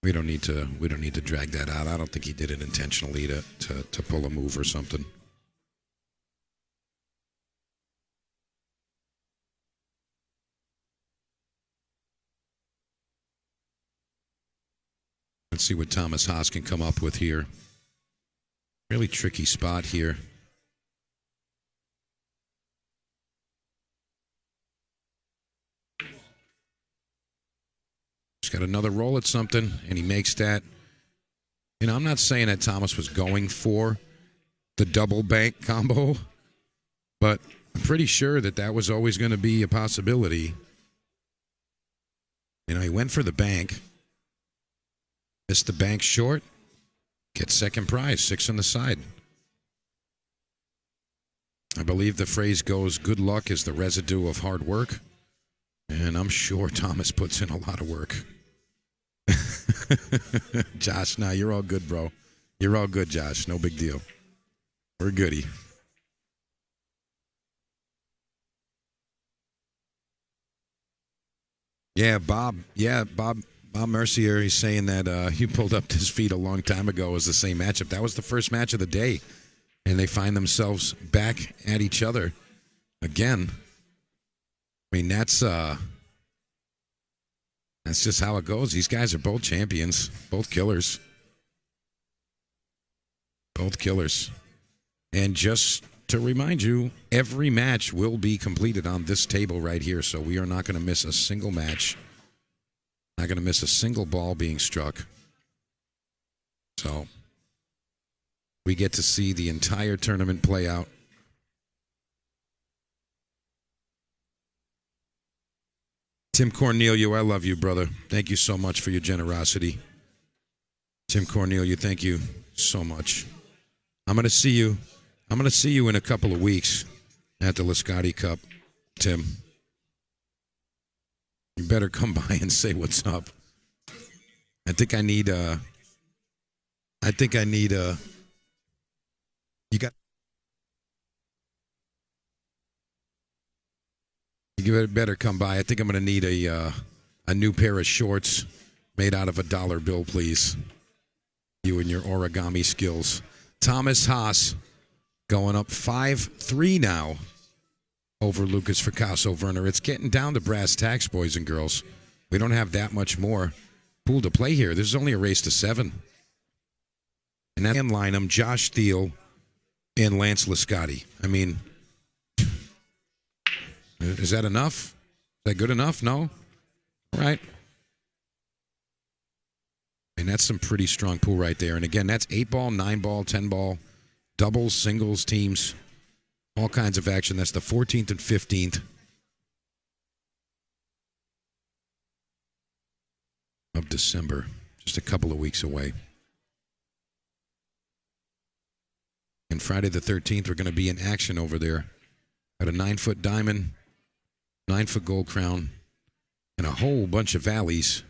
We don't need to drag that out. I don't think he did it intentionally to pull a move or something. Let's see what Thomas Haas can come up with here. Really tricky spot here. He's got another roll at something, and he makes that. You know, I'm not saying that Thomas was going for the double bank combo, but I'm pretty sure that was always going to be a possibility. You know, he went for the bank. Missed the bank short. Gets second prize, 6 on the side. I believe the phrase goes, good luck is the residue of hard work. And I'm sure Thomas puts in a lot of work. Josh, nah, you're all good, bro. You're all good, Josh. No big deal. We're goody. Yeah, Bob Mercier, he's saying that he pulled up his feet a long time ago as the same matchup. That was the first match of the day. And they find themselves back at each other again. I mean, that's just how it goes. These guys are both champions, both killers. Both killers. And just to remind you, every match will be completed on this table right here, so we are not going to miss a single match. Not going to miss a single ball being struck. So we get to see the entire tournament play out. Tim Cornelio, I love you, brother. Thank you so much for your generosity. Tim Cornelio, thank you so much. I'm going to see you in a couple of weeks at the Lascotti Cup, Tim. You better come by and say what's up. I think I need you better come by. I think I'm going to need a new pair of shorts made out of a dollar bill, please. You and your origami skills. Thomas Haas going up 5-3 now over Lukas Fracasso-Verner. It's getting down to brass tacks, boys and girls. We don't have that much more pool to play here. This is only a race to 7. And that can line them Josh Thiel and Lance Lascotti. I mean, is that enough? Is that good enough? No? All right. And that's some pretty strong pool right there. And again, that's 8-ball, 9-ball, 10-ball, doubles, singles, teams, all kinds of action. That's the 14th and 15th of December. Just a couple of weeks away. And Friday the 13th, we're going to be in action over there. Got a 9-foot diamond, 9-foot gold crown, and a whole bunch of valleys.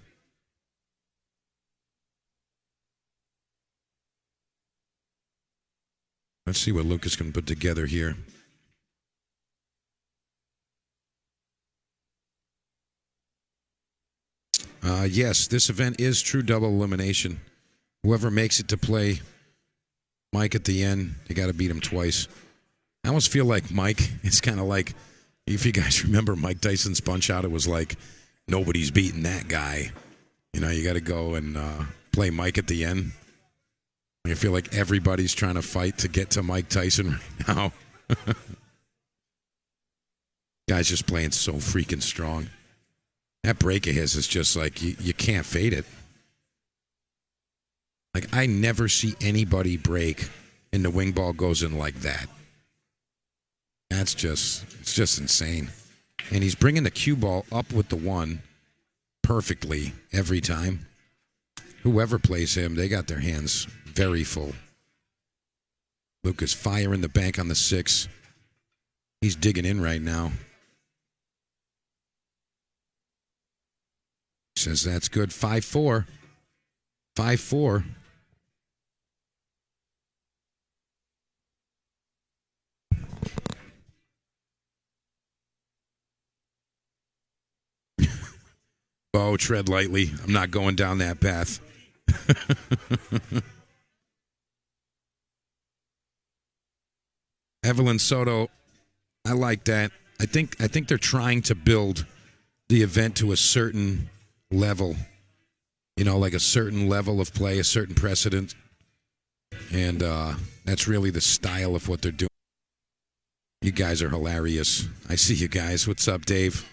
Let's see what Lucas can put together here. Yes, this event is true double elimination. Whoever makes it to play Mike at the end, they got to beat him twice. I almost feel like Mike, it's kind of like, if you guys remember Mike Tyson's Punch Out, it was like, nobody's beating that guy. You know, you got to go and play Mike at the end. I feel like everybody's trying to fight to get to Mike Tyson right now. Guy's just playing so freaking strong. That break of his is just like, you can't fade it. Like, I never see anybody break and the wing ball goes in like that. It's just insane. And he's bringing the cue ball up with the 1 perfectly every time. Whoever plays him, they got their hands very full. Lucas firing the bank on the 6. He's digging in right now. Says that's good. 5-4. 5-4. Oh, tread lightly. I'm not going down that path. Evelyn Soto, I like that. I think they're trying to build the event to a certain level. You know, like a certain level of play, a certain precedent. And that's really the style of what they're doing. You guys are hilarious. I see you guys. What's up, Dave?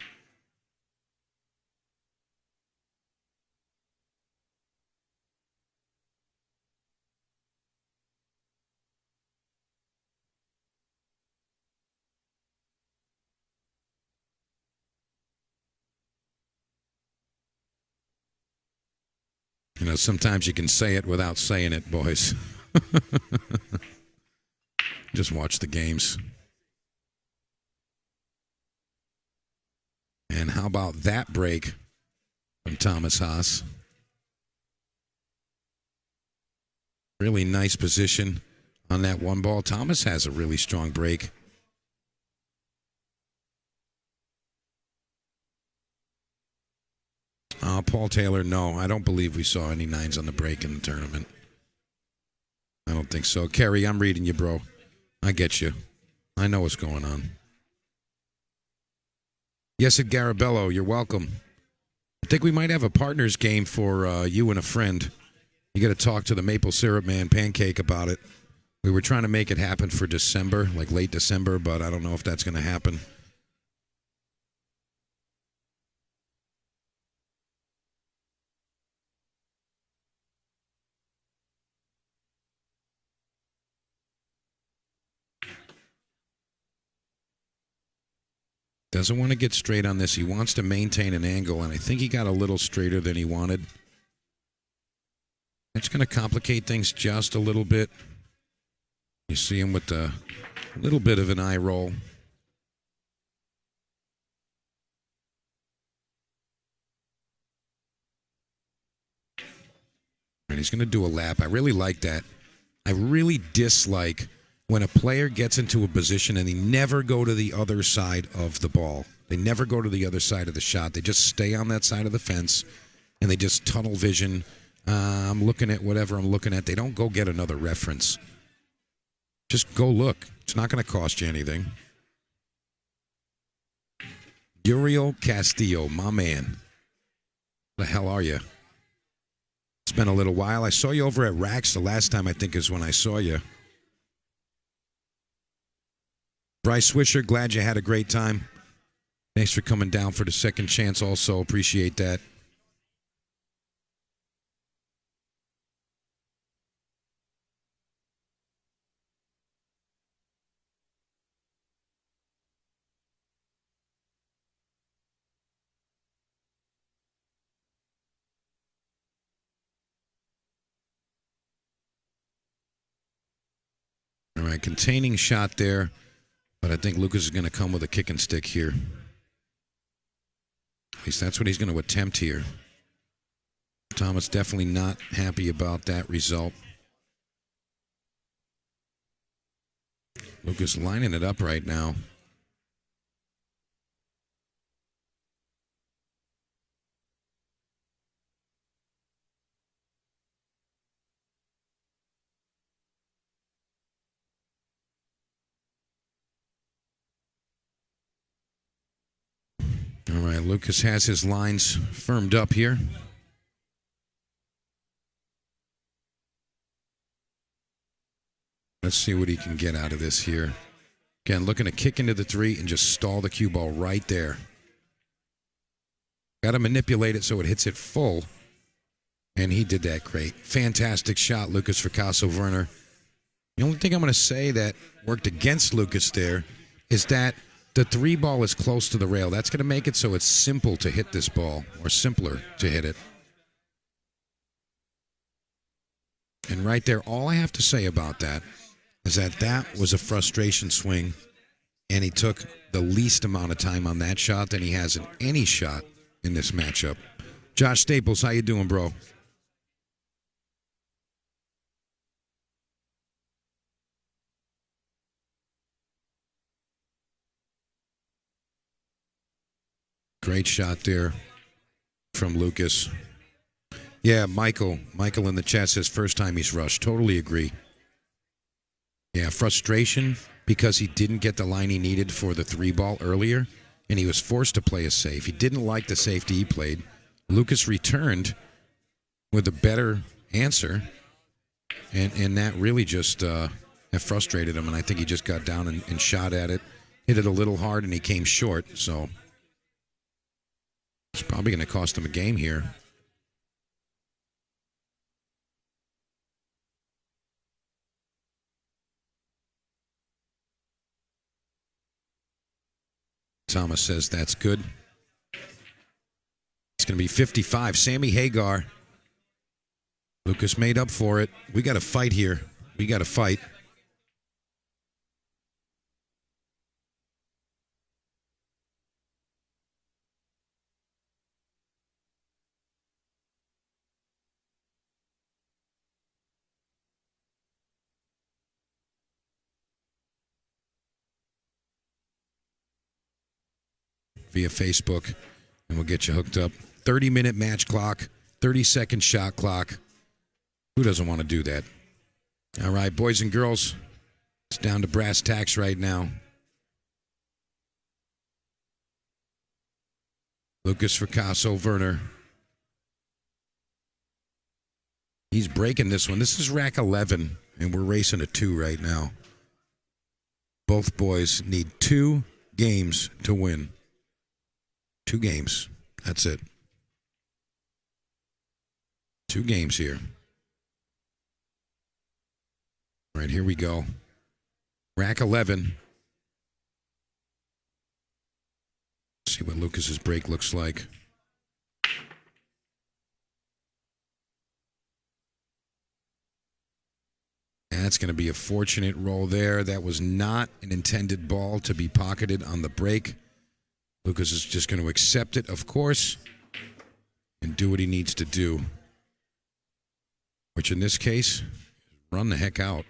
You know, sometimes you can say it without saying it, boys. Just watch the games. And how about that break from Thomas Haas? Really nice position on that one ball. Thomas has a really strong break. Paul Taylor, no. I don't believe we saw any nines on the break in the tournament. I don't think so. Kerry, I'm reading you, bro. I get you. I know what's going on. Yes, at Garabello, you're welcome. I think we might have a partners game for you and a friend. You got to talk to the Maple Syrup Man Pancake about it. We were trying to make it happen for December, like late December, but I don't know if that's going to happen. Doesn't want to get straight on this. He wants to maintain an angle, and I think he got a little straighter than he wanted. It's going to complicate things just a little bit. You see him with a little bit of an eye roll. And he's going to do a lap. I really like that. I really dislike when a player gets into a position and they never go to the other side of the ball. They never go to the other side of the shot. They just stay on that side of the fence, and they just tunnel vision. I'm looking at whatever I'm looking at. They don't go get another reference. Just go look. It's not going to cost you anything. Uriel Castillo, my man. The hell are you? It's been a little while. I saw you over at Rax the last time, I think, is when I saw you. Bryce Swisher, glad you had a great time. Thanks for coming down for the second chance also. Appreciate that. All right, containing shot there, but I think Lucas is going to come with a kick and stick here. At least that's what he's going to attempt here. Thomas definitely not happy about that result. Lucas lining it up right now. All right, Lucas has his lines firmed up here. Let's see what he can get out of this here. Again, looking to kick into the three and just stall the cue ball right there. Got to manipulate it so it hits it full. And he did that great. Fantastic shot, Lukas Fracasso-Verner. The only thing I'm going to say that worked against Lucas there is that the three ball is close to the rail. That's going to make it so it's simple to hit this ball, or simpler to hit it. And right there, all I have to say about that is that that was a frustration swing, and he took the least amount of time on that shot than he has in any shot in this matchup. Josh Staples, how you doing, bro? Great shot there from Lucas. Yeah, Michael in the chat says first time he's rushed. Totally agree. Yeah, frustration because he didn't get the line he needed for the 3-ball earlier, and he was forced to play a safe. He didn't like the safety he played. Lucas returned with a better answer, and that really just frustrated him, and I think he just got down and shot at it, hit it a little hard, and he came short, so it's probably going to cost him a game here. Thomas says that's good. It's going to be 55. Sammy Hagar. Lucas made up for it. We got to fight here. We got to fight. Via Facebook, and we'll get you hooked up. 30-minute match clock, 30-second shot clock. Who doesn't want to do that? All right, boys and girls, it's down to brass tacks right now. Lukas Fracasso-Verner. He's breaking this one. This is rack 11, and we're racing a 2 right now. Both boys need 2 games to win. 2 games. That's it. 2 games here. All right, here we go. Rack 11. Let's see what Lucas's break looks like. That's going to be a fortunate roll there. That was not an intended ball to be pocketed on the break. Lucas is just going to accept it, of course, and do what he needs to do. Which in this case, run the heck out.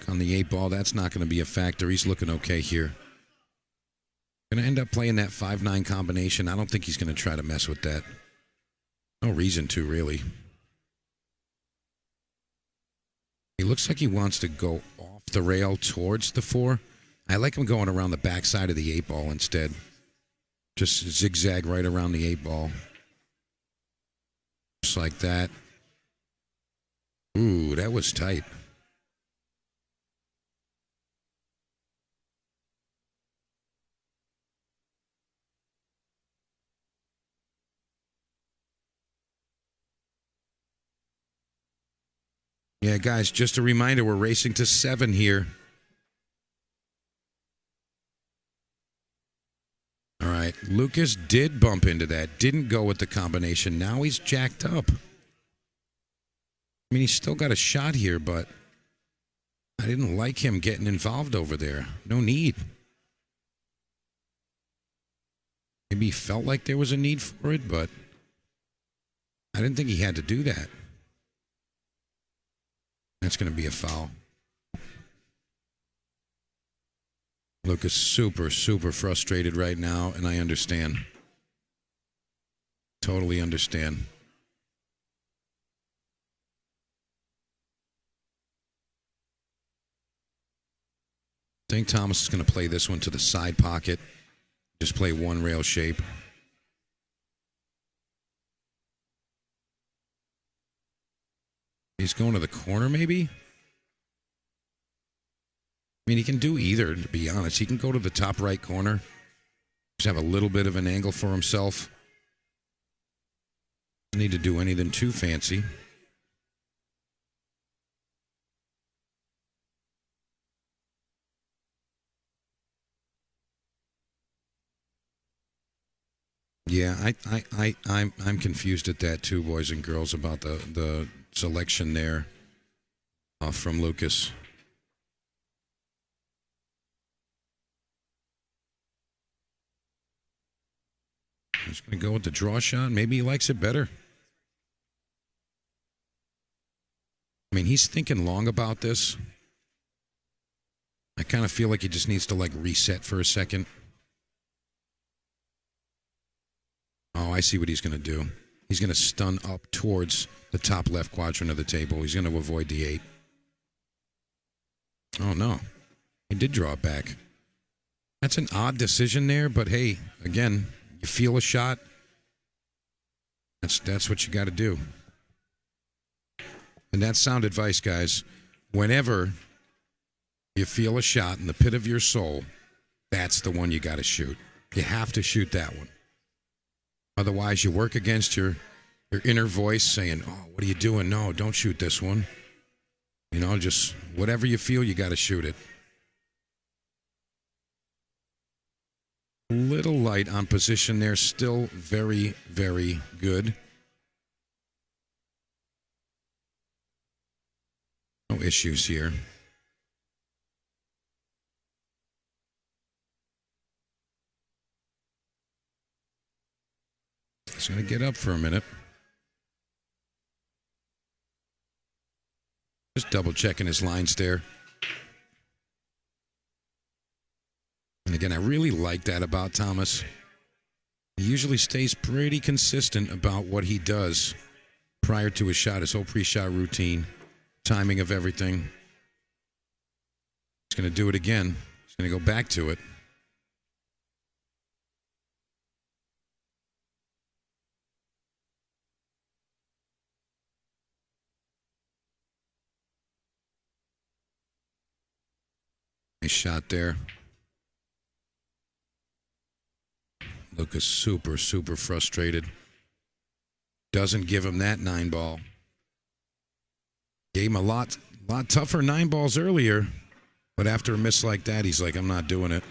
On the 8 ball, that's not going to be a factor. He's looking okay here. Going to end up playing that 5-9 combination. I don't think he's going to try to mess with that. No reason to, really. He looks like he wants to go off the rail towards the 4. I like him going around the backside of the 8 ball instead. Just zigzag right around the 8 ball. Just like that. Ooh, that was tight. Yeah, guys, just a reminder, we're racing to 7 here. All right, Lucas did bump into that, didn't go with the combination. Now he's jacked up. I mean, he's still got a shot here, but I didn't like him getting involved over there. No need. Maybe he felt like there was a need for it, but I didn't think he had to do that. That's going to be a foul. Lucas super, super frustrated right now, and I understand. Totally understand. I think Thomas is going to play this one to the side pocket. Just play one rail shape. He's going to the corner, maybe? I mean, he can do either, to be honest. He can go to the top right corner. Just have a little bit of an angle for himself. Doesn't need to do anything too fancy. Yeah, I'm confused at that too, boys and girls, about the selection there from Lucas. He's going to go with the draw shot. Maybe he likes it better. I mean, he's thinking long about this. I kind of feel like he just needs to like reset for a second. Oh, I see what he's going to do. He's going to stun up towards the top left quadrant of the table. He's going to avoid the 8. Oh, no. He did draw it back. That's an odd decision there, but hey, again, you feel a shot. That's what you got to do. And that's sound advice, guys. Whenever you feel a shot in the pit of your soul, that's the one you got to shoot. You have to shoot that one. Otherwise, you work against your inner voice saying, oh, what are you doing? No, don't shoot this one. You know, just whatever you feel, you got to shoot it. A little light on position there. Still very, very good. No issues here. He's going to get up for a minute. Just double checking his lines there. And again, I really like that about Thomas. He usually stays pretty consistent about what he does prior to his shot, his whole pre-shot routine, timing of everything. He's going to do it again. He's going to go back to it. Nice shot there. Lucas super, super frustrated. Doesn't give him that 9 ball. Gave him a lot tougher 9 balls earlier. But after a miss like that, he's like, I'm not doing it.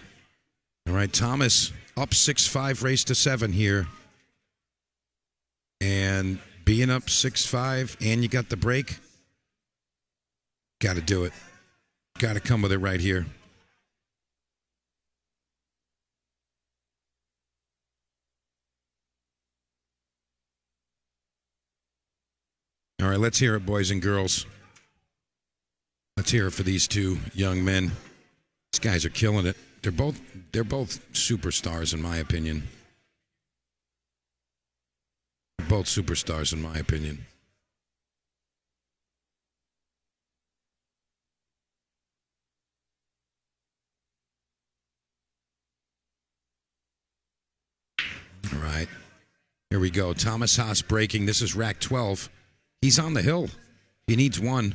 All right, Thomas up 6-5, race to 7 here. And being up 6-5 and you got the break, got to do it. Got to come with it right here. All right, let's hear it, boys and girls. Let's hear it for these two young men. These guys are killing it. They're both superstars, in my opinion. Both superstars, in my opinion. All right. Here we go. Thomas Haas breaking. This is rack 12. He's on the hill. He needs 1.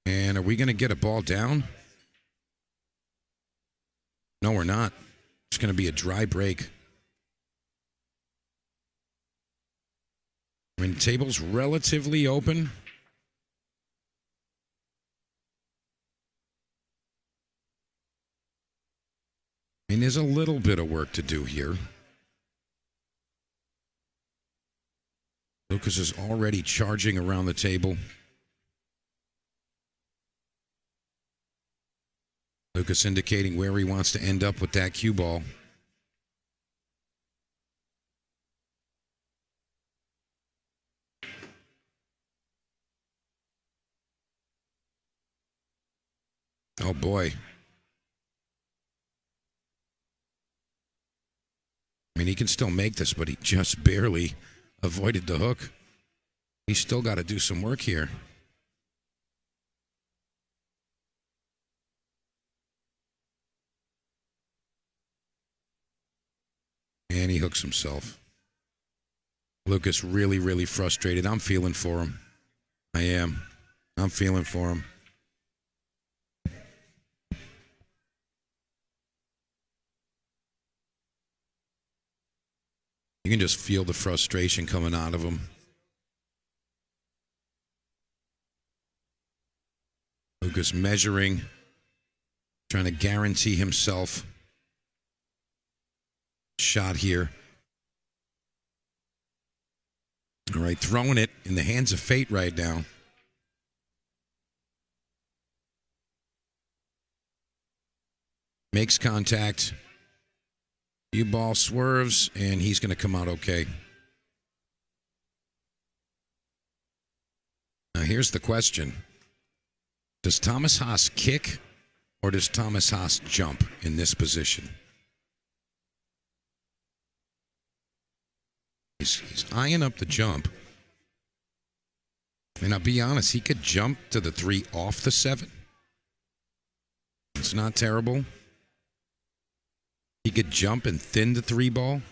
And are we going to get a ball down? No, we're not. It's going to be a dry break. I mean, the table's relatively open. I mean, there's a little bit of work to do here. Lucas is already charging around the table. Lucas indicating where he wants to end up with that cue ball. Oh, boy. I mean, he can still make this, but he just barely avoided the hook. He's still got to do some work here. And he hooks himself. Lucas really, really frustrated. I'm feeling for him. I am. I'm feeling for him. You can just feel the frustration coming out of him. Lucas measuring, Trying to guarantee himself shot here. All right, throwing it in the hands of fate right now. Makes contact. Cue ball swerves, and he's going to come out okay. Now here's the question. Does Thomas Haas kick or does Thomas Haas jump in this position? He's eyeing up the jump. And I'll be honest, he could jump to the 3 off the 7. It's not terrible. He could jump and thin the 3 ball.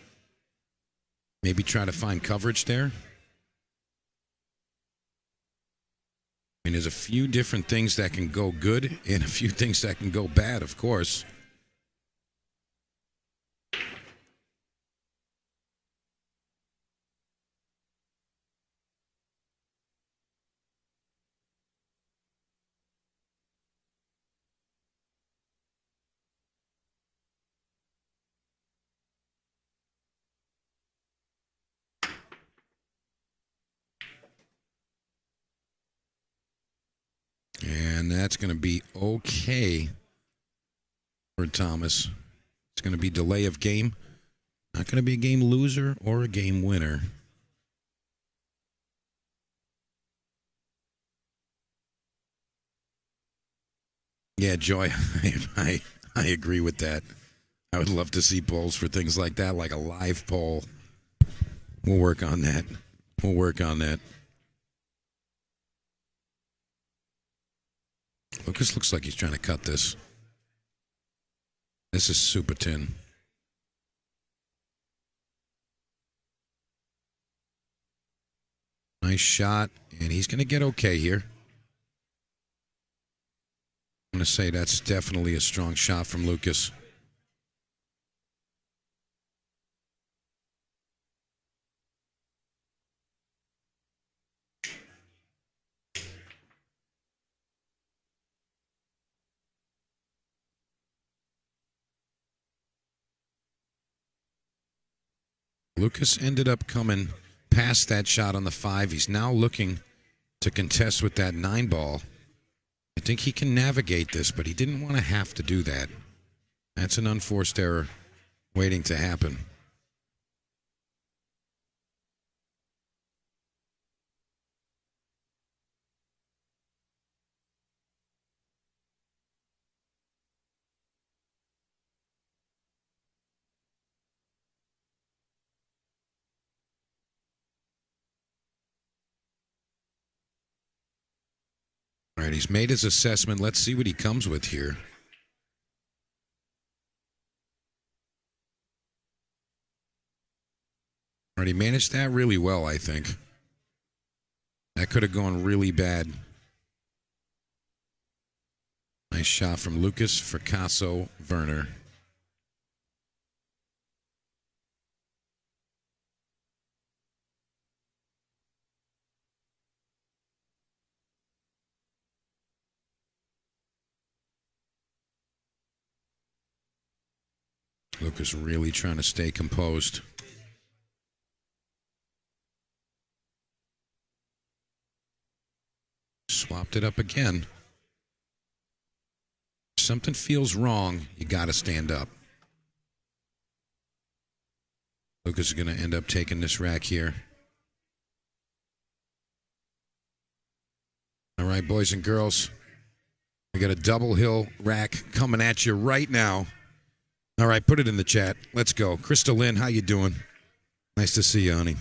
Maybe try to find coverage there. I mean, there's a few different things that can go good and a few things that can go bad, of course. And that's going to be okay for Thomas. It's going to be delay of game. Not going to be a game loser or a game winner. Yeah, Joy, I agree with that. I would love to see polls for things like that, like a live poll. We'll work on that. We'll work on that. Lucas looks like he's trying to cut this. This is super tin. Nice shot, and he's going to get okay here. I'm going to say that's definitely a strong shot from Lucas. Lucas ended up coming past that shot on the 5. He's now looking to contest with that 9 ball. I think he can navigate this, but he didn't want to have to do that. That's an unforced error waiting to happen. All right, he's made his assessment. Let's see what he comes with here. All right, he managed that really well, I think. That could have gone really bad. Nice shot from Lukas Fracasso-Verner. Lucas really trying to stay composed. Swapped it up again. If something feels wrong, you got to stand up. Lucas is going to end up taking this rack here. All right, boys and girls. We got a double hill rack coming at you right now. All right, put it in the chat. Let's go. Crystal Lynn, how you doing? Nice to see you, honey.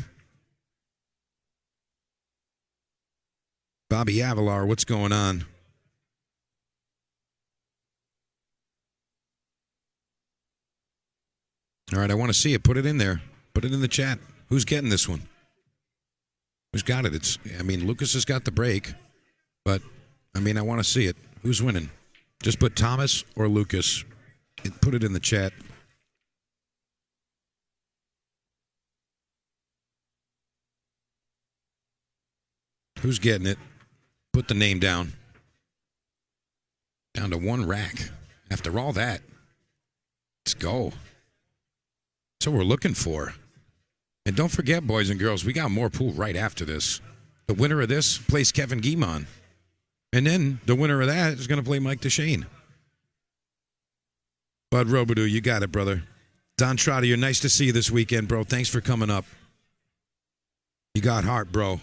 Bobby Avalar, what's going on? All right, I want to see it. Put it in there. Put it in the chat. Who's getting this one? Who's got it? Lucas has got the break, but, I want to see it. Who's winning? Just put Thomas or Lucas. Put it in the chat. Who's getting it? Put the name down. Down to 1 rack. After all that, let's go. That's what we're looking for. And don't forget, boys and girls, we got more pool right after this. The winner of this plays Kevin Guimond. And then the winner of that is going to play Mike DeShane. Bud Robidoux, you got it, brother. Don Trotter, you're nice to see you this weekend, bro. Thanks for coming up. You got heart, bro.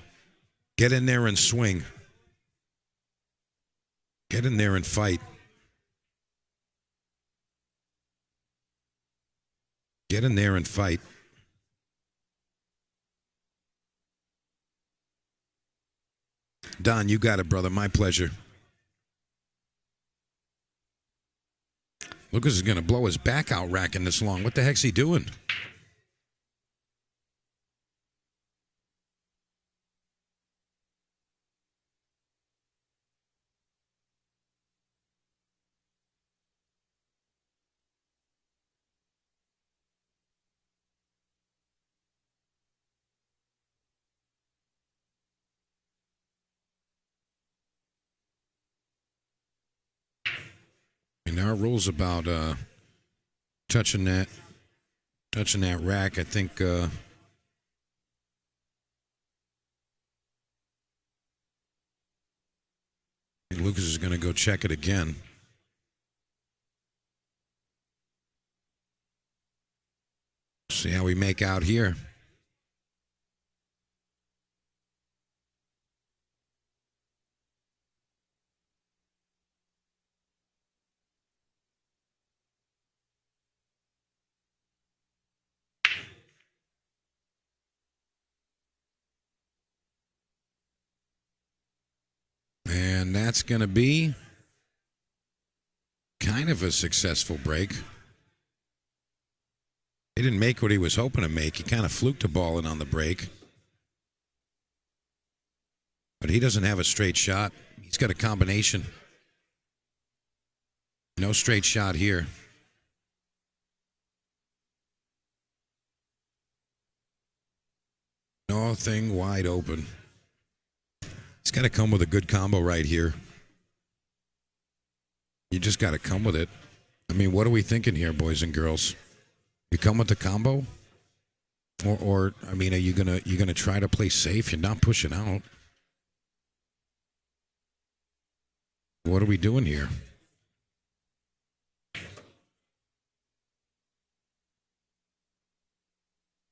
Get in there and swing. Get in there and fight. Get in there and fight. Don, you got it, brother. My pleasure. Lucas is going to blow his back out racking this long. What the heck's he doing? And our rules about touching that rack, I think Lucas is going to go check it again. See how we make out here. And that's going to be kind of a successful break. He didn't make what he was hoping to make. He kind of fluked the ball in on the break. But he doesn't have a straight shot. He's got a combination. No straight shot here. Nothing wide open. He's got to come with a good combo right here. You just got to come with it. I mean, what are we thinking here, boys and girls? You come with the combo? Or I mean, are you gonna try to play safe? You're not pushing out. What are we doing here?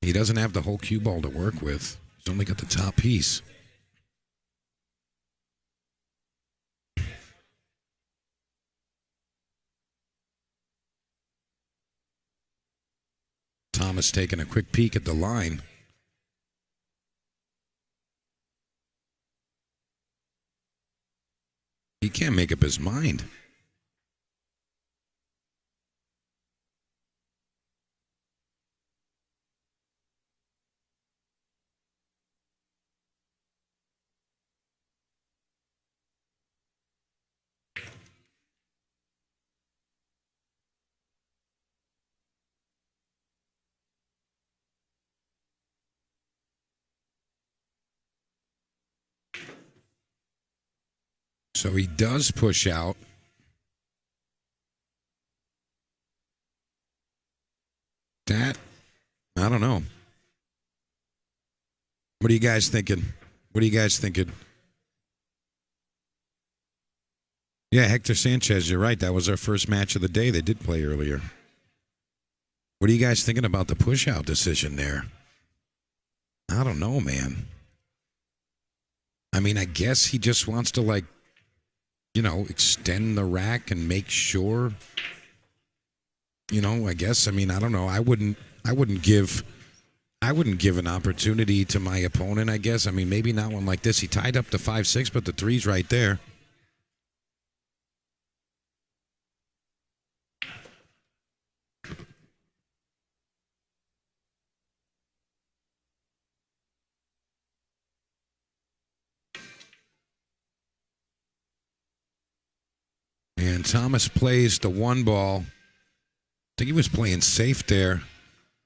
He doesn't have the whole cue ball to work with. He's only got the top piece. Thomas taking a quick peek at the line. He can't make up his mind. So he does push out. That, I don't know. What are you guys thinking? What are you guys thinking? Yeah, Hector Sanchez, you're right. That was our first match of the day. They did play earlier. What are you guys thinking about the push-out decision there? I don't know, man. I mean, I guess he just wants to, like, you know, extend the rack and make sure. You know, I guess. I mean, I don't know. I wouldn't give an opportunity to my opponent, I guess. I mean, maybe not one like this. He tied up the 5-6, but the 3's right there. And Thomas plays the 1 ball. I think he was playing safe there.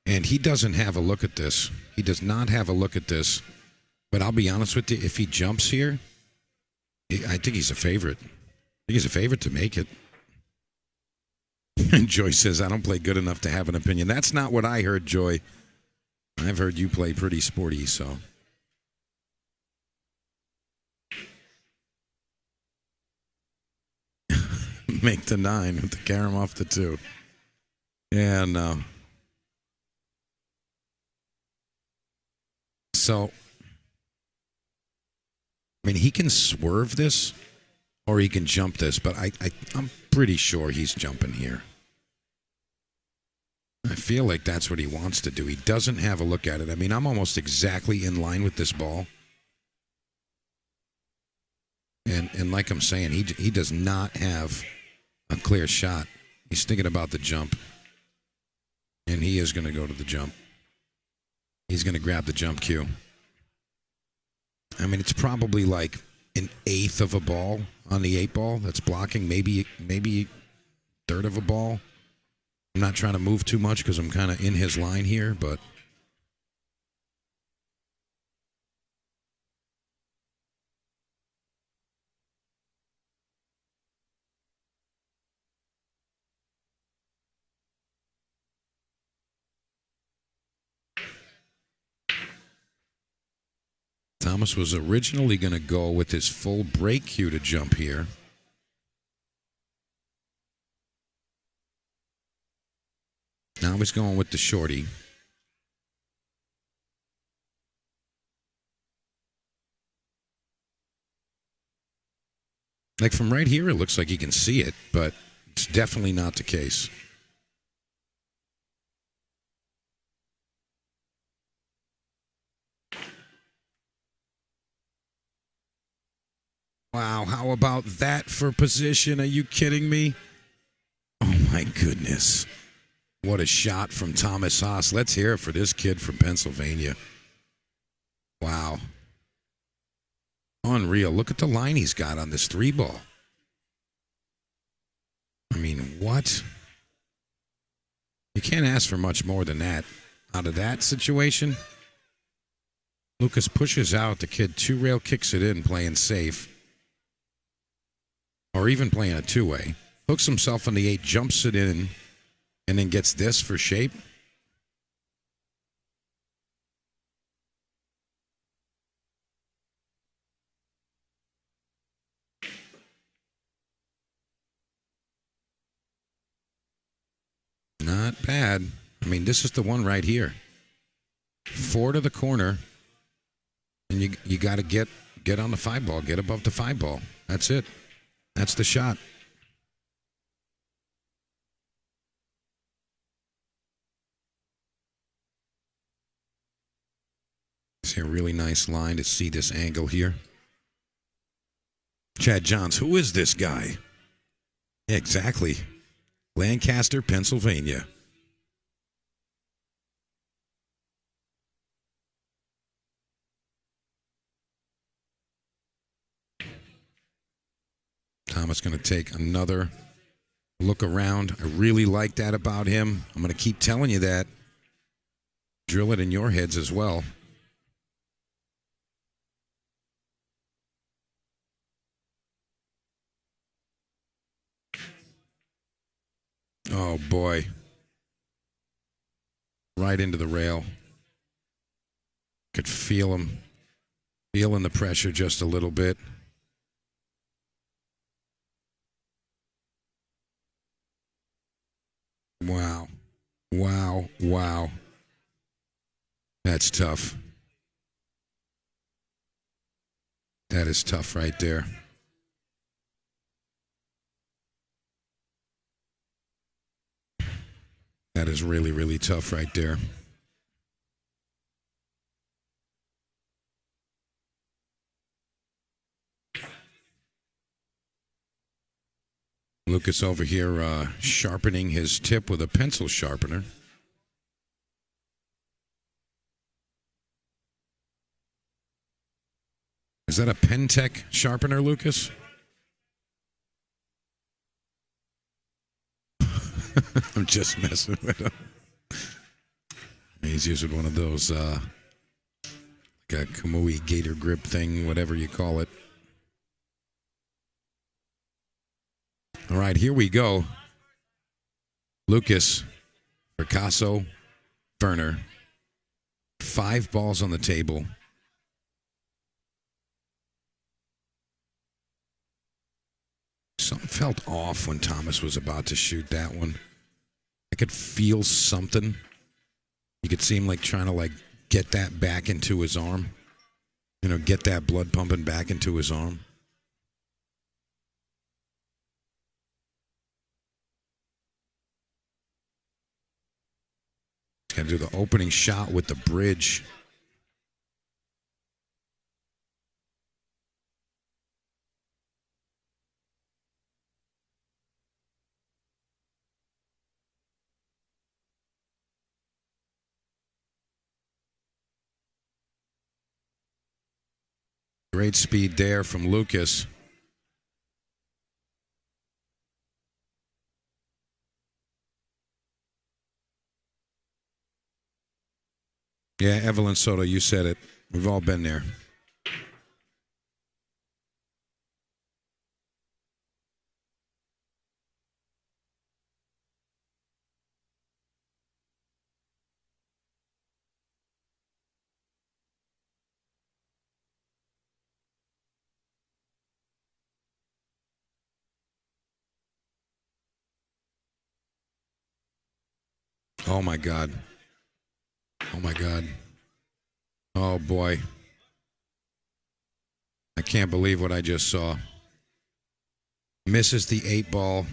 And he doesn't have a look at this. He does not have a look at this. But I'll be honest with you, if he jumps here, I think he's a favorite. I think he's a favorite to make it. And Joy says, I don't play good enough to have an opinion. That's not what I heard, Joy. I've heard you play pretty sporty, so. Make the 9 with the carom off the 2. Yeah, no. So, I mean, he can swerve this or he can jump this, but I'm pretty sure he's jumping here. I feel like that's what he wants to do. He doesn't have a look at it. I mean, I'm almost exactly in line with this ball. And like I'm saying, he does not have a clear shot. He's thinking about the jump. And he is going to go to the jump. He's going to grab the jump cue. I mean, it's probably like an eighth of a ball on the 8 ball that's blocking, maybe third of a ball. I'm not trying to move too much because I'm kind of in his line here, but Thomas was originally going to go with his full break cue to jump here. Now he's going with the shorty. Like from right here, it looks like he can see it, but it's definitely not the case. Wow, how about that for position? Are you kidding me? Oh my goodness. What a shot from Thomas Haas. Let's hear it for this kid from Pennsylvania. Wow. Unreal. Look at the line he's got on this 3 ball. I mean, what? You can't ask for much more than that out of that situation. Lucas pushes out. The kid 2-rail kicks it in, playing safe. Or even playing a 2-way. Hooks himself on the 8, jumps it in, and then gets this for shape. Not bad. I mean, this is the one right here. 4 to the corner, and you got to get on the 5 ball, get above the 5 ball. That's it. That's the shot. See a really nice line to see this angle here. Chad Johns, who is this guy? Exactly. Lancaster, Pennsylvania. Thomas going to take another look around. I really like that about him. I'm going to keep telling you that. Drill it in your heads as well. Oh, boy. Right into the rail. Could feel him. Feeling the pressure just a little bit. Wow. Wow. Wow. That's tough. That is tough right there. That is really, really tough right there. Lucas over here sharpening his tip with a pencil sharpener. Is that a Pentec sharpener, Lucas? I'm just messing with him. He's using one of those, like a Kamui gator grip thing, whatever you call it. All right, here we go. Lukas Fracasso-Verner. 5 balls on the table. Something felt off when Thomas was about to shoot that one. I could feel something. You could see him like trying to like get that back into his arm. You know, get that blood pumping back into his arm. He's got to do the opening shot with the bridge. Great speed there from Lukas. Yeah, Evelyn Soto, you said it. We've all been there. Oh, my God. Oh, my God. Oh, boy. I can't believe what I just saw. Misses the 8 ball.